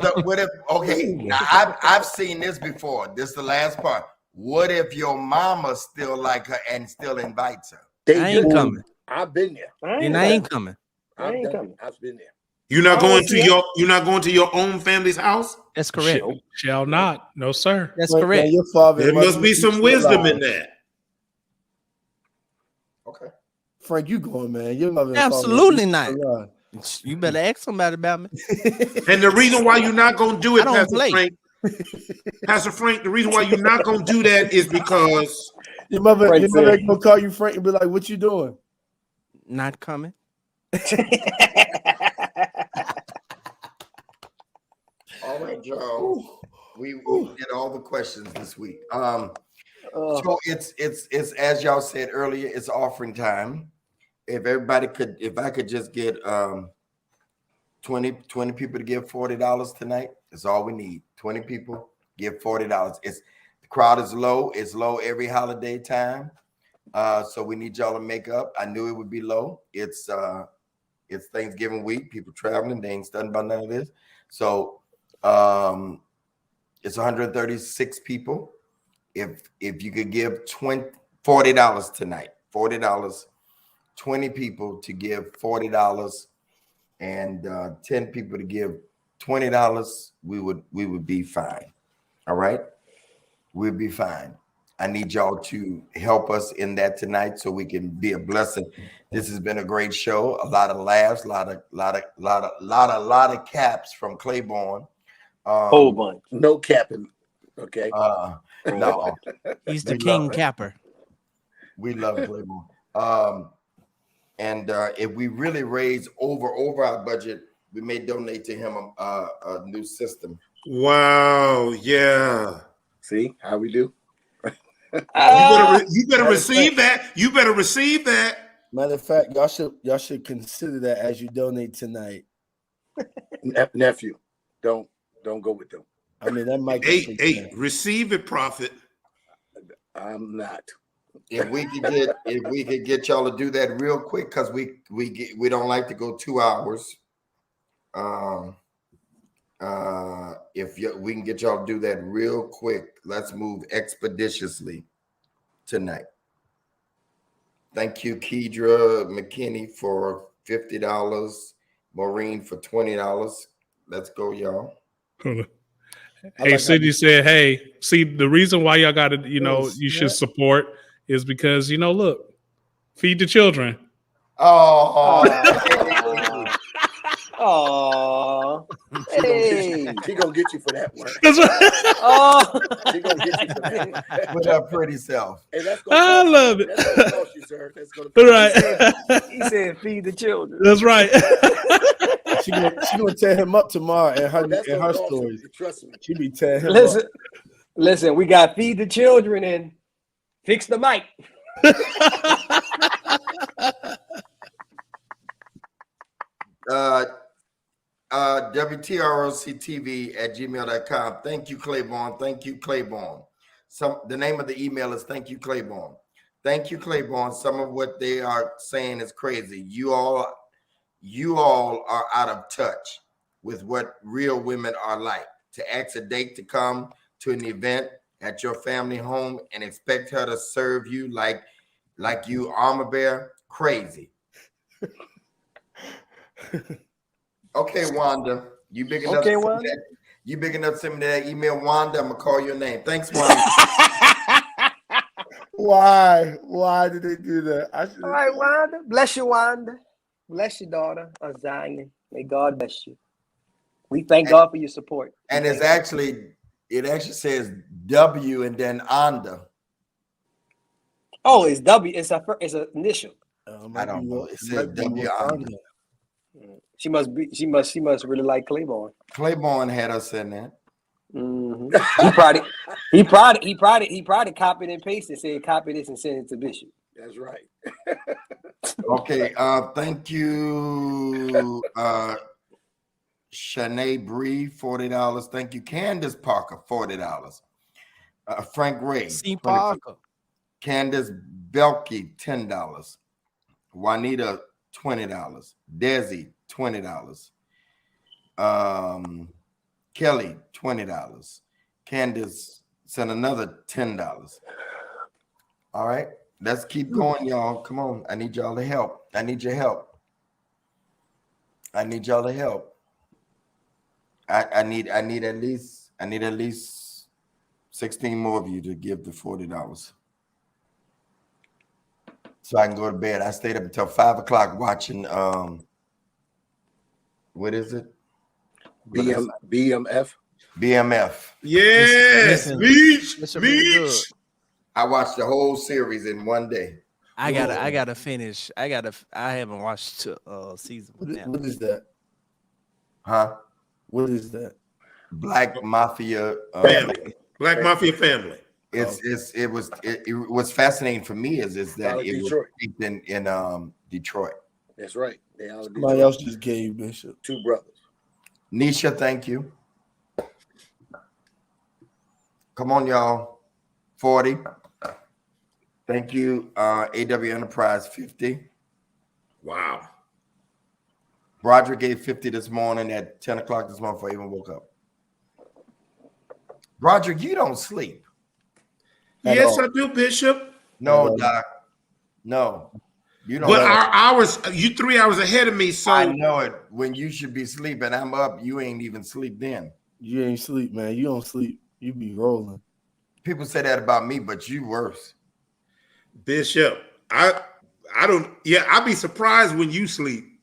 okay, now I've seen this before. This is the last part. What if your mama still like her and still invites her? I ain't coming. I've been there. And I ain't coming. I ain't coming. I've been there. You're not I don't going see to your own family's house? That's correct. Shall not. No, sir. That's Now, correct. your father There must be some wisdom in that. Okay. Frank, you going, man? Your mother and father Absolutely must be not. alive. You better ask somebody about me. And the reason why you're not gonna do it, I don't play. Pastor Frank, the reason why you're not gonna do that is because Your mother Frank said- ain't gonna call you Frank and be like, "What you doing?" Not coming. All right, y'all. We did all the questions this week. So it's as y'all said earlier, it's offering time. If I could just get 20 people to give $40 tonight, that's all we need. 20 people give $40. The crowd is low. It's low every holiday time. So we need y'all to make up. I knew it would be low. It's Thanksgiving week. People traveling. They ain't studying about none of this. So it's 136 people. If you could give $40 tonight, $40, 20 people to give $40, and 10 people to give $20, we would be fine. All right, we'd be fine. I need y'all to help us in that tonight so we can be a blessing. This has been a great show. A lot of laughs, a lot of caps from Claiborne. Whole bunch. No capping. Okay. No, He's the We king love it. capper. we love Claiborne. And if we really raise over our budget, we may donate to him a new system. wow, yeah. See how we do? You better receive that. You better receive that. Matter of fact, y'all should consider that as you donate tonight. Nephew, don't go with them. I mean, that might Hey, receive it, prophet. I'm not. If we could get y'all to do that real quick, because we don't like to go 2 hours. We can get y'all to do that real quick, let's move expeditiously tonight. Thank you, Kedra McKinney, for $50, Maureen for $20. Let's go, y'all. Hey, Sydney said, hey, see, the reason why y'all got to, you should support is because, look, feed the children. Oh, Oh, hey. She gonna get you for that one. That's right. Oh, She gonna get you for that one. with her pretty self. Hey, that's I love it. That's gonna cost you, sir. That's gonna All right. he said, feed the children. That's right. She gonna tear him up tomorrow in her That's gonna cost stories. you. Trust me. She be tearing him up. Listen, we got feed the children and fix the mic. WTROC@gmail.com. Thank you, Claiborne. Thank you, Claiborne. The name of the email is Thank You, Claiborne. Thank you, Claiborne. Some of what they are saying is crazy. You all are out of touch with what real women are like. To ask a date to come to an event at your family home and expect her to serve you like you armor bear, crazy. Okay, Wanda, you big enough. Okay, Wanda. You big enough to send me that email, Wanda. I'm gonna call your name. Thanks, Wanda. Why? Why did they do that? All right, Wanda. Bless you, Wanda. Bless your daughter of Zion. May God bless you. We thank God for your support. And it actually says W and then Anda. Oh, it's W. It's an initial. I don't know. It says W Anda. She must really like Claiborne. Claiborne had us in there. Mm-hmm. He probably copied and pasted, said copy this and send it to Bishop. That's right. Okay, thank you, Shanae Bree, $40. Thank you, Candace Parker, $40. Frank Ray, C. 20. Parker. Candace Belkey, $10. Juanita, $20. Desi, $20. Kelly, $20. Candace sent another $10. All right, let's keep going, y'all. Come on, I need y'all to help. I need your help. I need y'all to help. I need at least 16 more of you to give the $40 so I can go to bed. I stayed up until 5 o'clock watching what is it? BMF. BMF. Yes, Listen, Meech. listen really good. Meech. I watched the whole series in one day. I gotta finish. I haven't watched season one. What is that? Huh? What is that? Black Mafia Family. Black Mafia family. It was fascinating for me is that Out of it Detroit. was in Detroit. That's right. They all Somebody else just gave Bishop. 2 brothers. Nisha, thank you. Come on, y'all. 40. Thank you. AW Enterprise, 50. Wow. Roger gave 50 this morning at 10 o'clock this morning before I even woke up. Roger, you don't sleep. Yes, I do, Bishop. No, Doc. No. You don't. But our hours, you 3 hours ahead of me, so I know it. When you should be sleeping, I'm up. You ain't even sleep then. You ain't sleep, man. You don't sleep. You be rolling. People say that about me, but you worse. Bishop, I don't. Yeah, I'd be surprised when you sleep.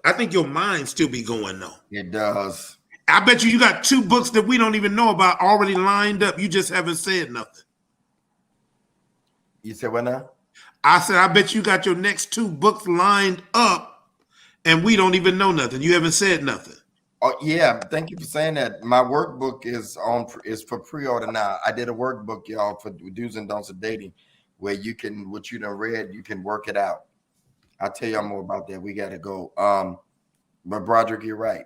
I think your mind still be going though. It does. I bet you got 2 books that we don't even know about already lined up. You just haven't said nothing. You said what now? I said, I bet you got your next 2 books lined up, and we don't even know nothing. You haven't said nothing. Oh yeah, thank you for saying that. My workbook is for pre-order now. I did a workbook, y'all, for do's and don'ts of dating, where you can what you done read, you can work it out. I'll tell y'all more about that. We got to go. But Broderick, you're right.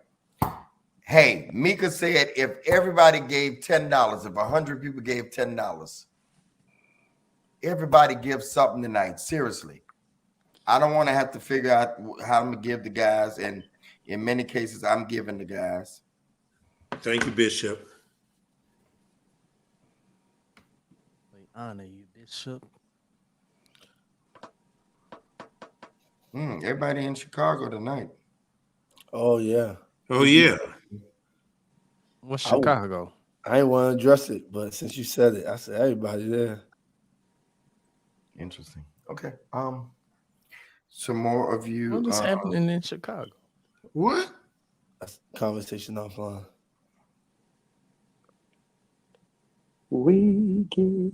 Hey, Mika said if everybody gave $10, if 100 people gave $10, everybody gives something tonight. Seriously, I don't want to have to figure out how I'm gonna give the guys, and in many cases, I'm giving the guys. Thank you, Bishop. We honor you, Bishop. Everybody in Chicago tonight. Oh yeah. Oh yeah. What's Chicago? I ain't want to address it, but since you said it, I said everybody there. Interesting. Okay. Some more of you. What is happening in Chicago? What? That's conversation offline. We get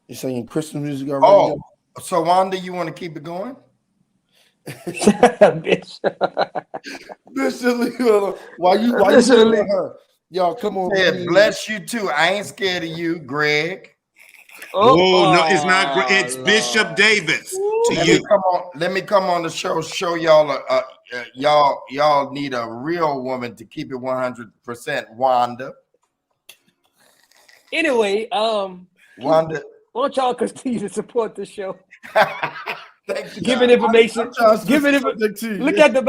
You singing Christmas music already? Oh, so Wanda, you want to keep it going? Bishop. Bishop, leave her alone. Why you Bishop, leaving leave- her? Y'all, come on. Yeah, please. bless you too. I ain't scared of you, Greg. Oh, no, it's not. It's Lord. Bishop Davis to Let you. me come on. Let me come on the show. Show y'all. Y'all need a real woman to keep it 100%. Wanda. Anyway, Wanda. why don't y'all continue to support the show? Thank you. Giving information. Giving Look at the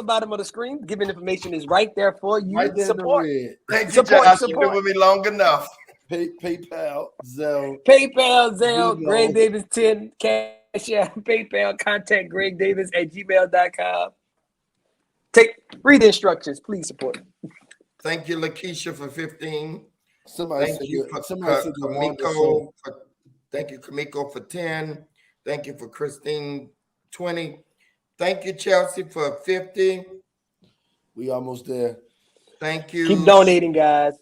bottom of the screen. Giving information is right there for you. right there in the Support. red. Thank you, Support, Josh. You've support. been with me long enough. PayPal, Zelle. PayPal, Zelle, Bingo. Greg Davis 10, Cash App, PayPal, contact Greg Davis at gmail.com. Read the instructions. Please support. Thank you, Lakeisha, for 15. Somebody Thank said you that- for somebody said that Wanda Kamiko. Thank you, Kamiko, for 10. Thank you for Christine, 20. Thank you, Chelsea, for 50. we almost there. Thank you. Keep donating, guys.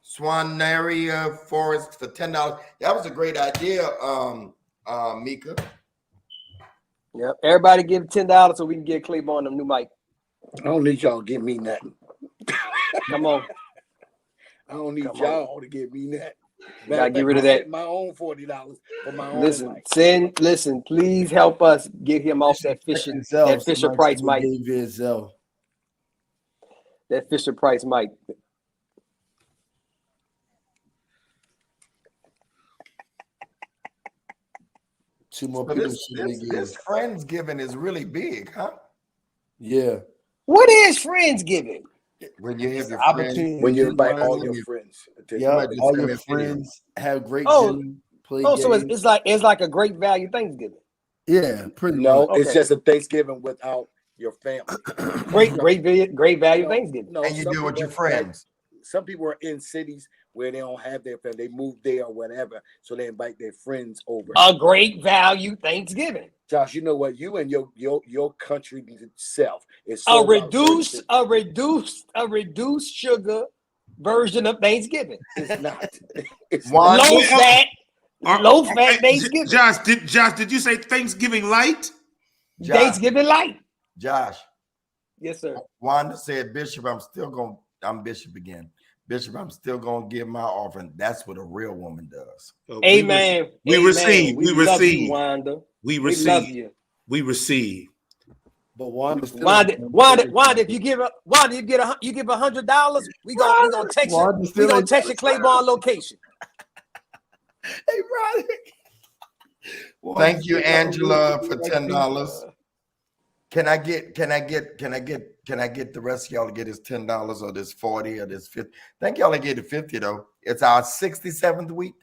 Swanaria Forest for $10. That was a great idea, Mika. Yep. Everybody give $10 so we can get Claiborne a new mic. I don't need y'all to give me nothing. Come on. I don't need Come y'all to give me that. Gotta get rid of that. My own $40 for my own Listen, mic. listen, please help us get him off that Fisher Price mic. That Fisher Price mic. Two more So people. this Friendsgiving is really big, huh? Yeah. What is Friendsgiving? When you have your Opportunity friends, When you invite to- all your friends. Yeah, just all send me your a video. friends have great Oh, dinner, play Oh, games. so it's like a great value Thanksgiving. Yeah, pretty No, much. it's Okay. just a Thanksgiving without your family. Great value No, Thanksgiving. No, And you some do it with your people, like, friends. some people are in cities where they don't have their family. They moved there or whatever, so they invite their friends over. A great value Thanksgiving. Josh, you know what? You and your country itself is A so reduced sugar version of Thanksgiving. It's not. It's One- not. Low fat Thanksgiving. Josh, did you say Thanksgiving light? Josh, Thanksgiving light. Josh, Yes, sir. Wanda said, Bishop, I'm Bishop again. Bishop, I'm still gonna give my offering. That's what a real woman does. Amen. We Amen. receive. We love receive. you, Wanda. We We love receive. you. We receive. But Wanda, Wanda, if you give $100, we gonna text you. We gonna text you Claiborne location. Hey, Roderick. Thank you, Angela, for $10. Can I get the rest of y'all to get his $10 or this 40 or this 50? Thank y'all to get it 50 though. It's our 67th week.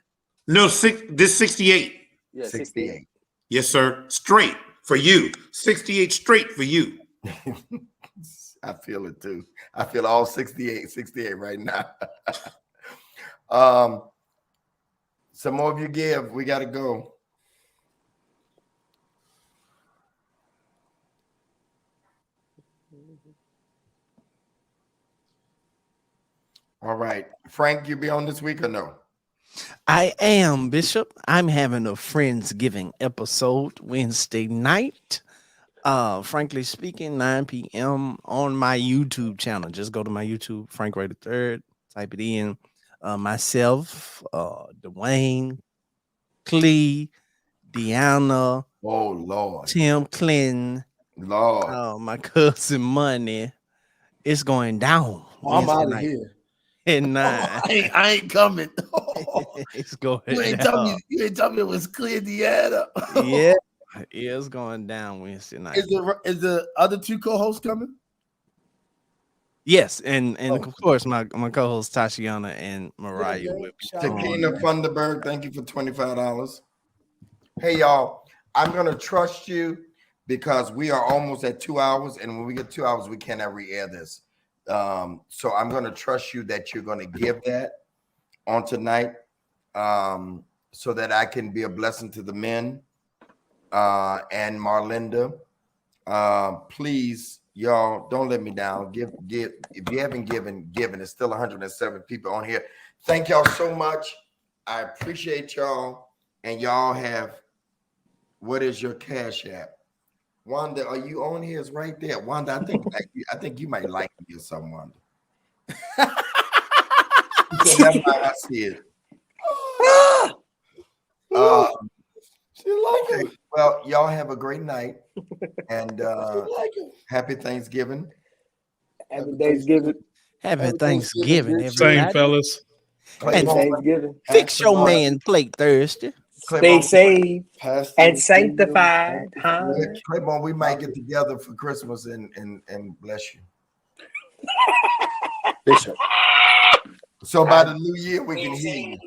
No, this 68. Yeah, 68. Yes, sir. Straight for you. 68 straight for you. I feel it too. I feel all 68 right now. Some more of you give. We got to go. All right. Frank, you be on this week or no? I am, Bishop. I'm having a Friendsgiving episode Wednesday night. Frankly speaking, 9 p.m. on my YouTube channel. Just go to my YouTube, Frank Ray III, type it in. Myself, Dwayne, Clee, Deanna, Oh, Lord. Tim Clinton, Lord. my cousin Money. It's going down. I'm out of night here. At 9. I ain't coming. It's going You ain't down. tell me it was clear, Deanna. Yeah, it's going down Wednesday night. Is the other two co-hosts coming? Yes, and of course my co-host Tashiana and Mariah will be Takina Funderburg, thank you for $25. Hey, y'all, I'm going to trust you because we are almost at 2 hours. And when we get 2 hours, we cannot re-air this. So I'm going to trust you that you're going to give that on tonight so that I can be a blessing to the men and Marlinda. Please, y'all, don't let me down. Give. If you haven't given. It's still 107 people on here. Thank y'all so much. I appreciate y'all. And y'all have, what is your Cash App? Wanda, are you on here? It's right there. Wanda, I think you might like me or something, Wanda. So that's how I see it. Okay. Well, y'all have a great night and happy Thanksgiving. Happy Thanksgiving. Happy Thanksgiving, Same, everybody. fellas. Happy Thanksgiving. Fix your man plate Thursday. Stay safe and sanctified. Claiborne, we might get together for Christmas and bless you. Bishop. So by the new year, we can hear you.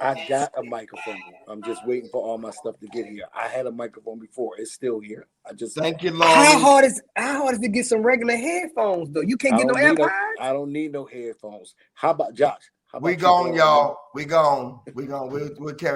I got a microphone. I'm just waiting for all my stuff to get here. I had a microphone before. It's still here. I just thank you, Lord. How hard is it to get some regular headphones though? You can't get no AirPods. I don't need no headphones. How about Josh? We gone, y'all. We gone. We'll carry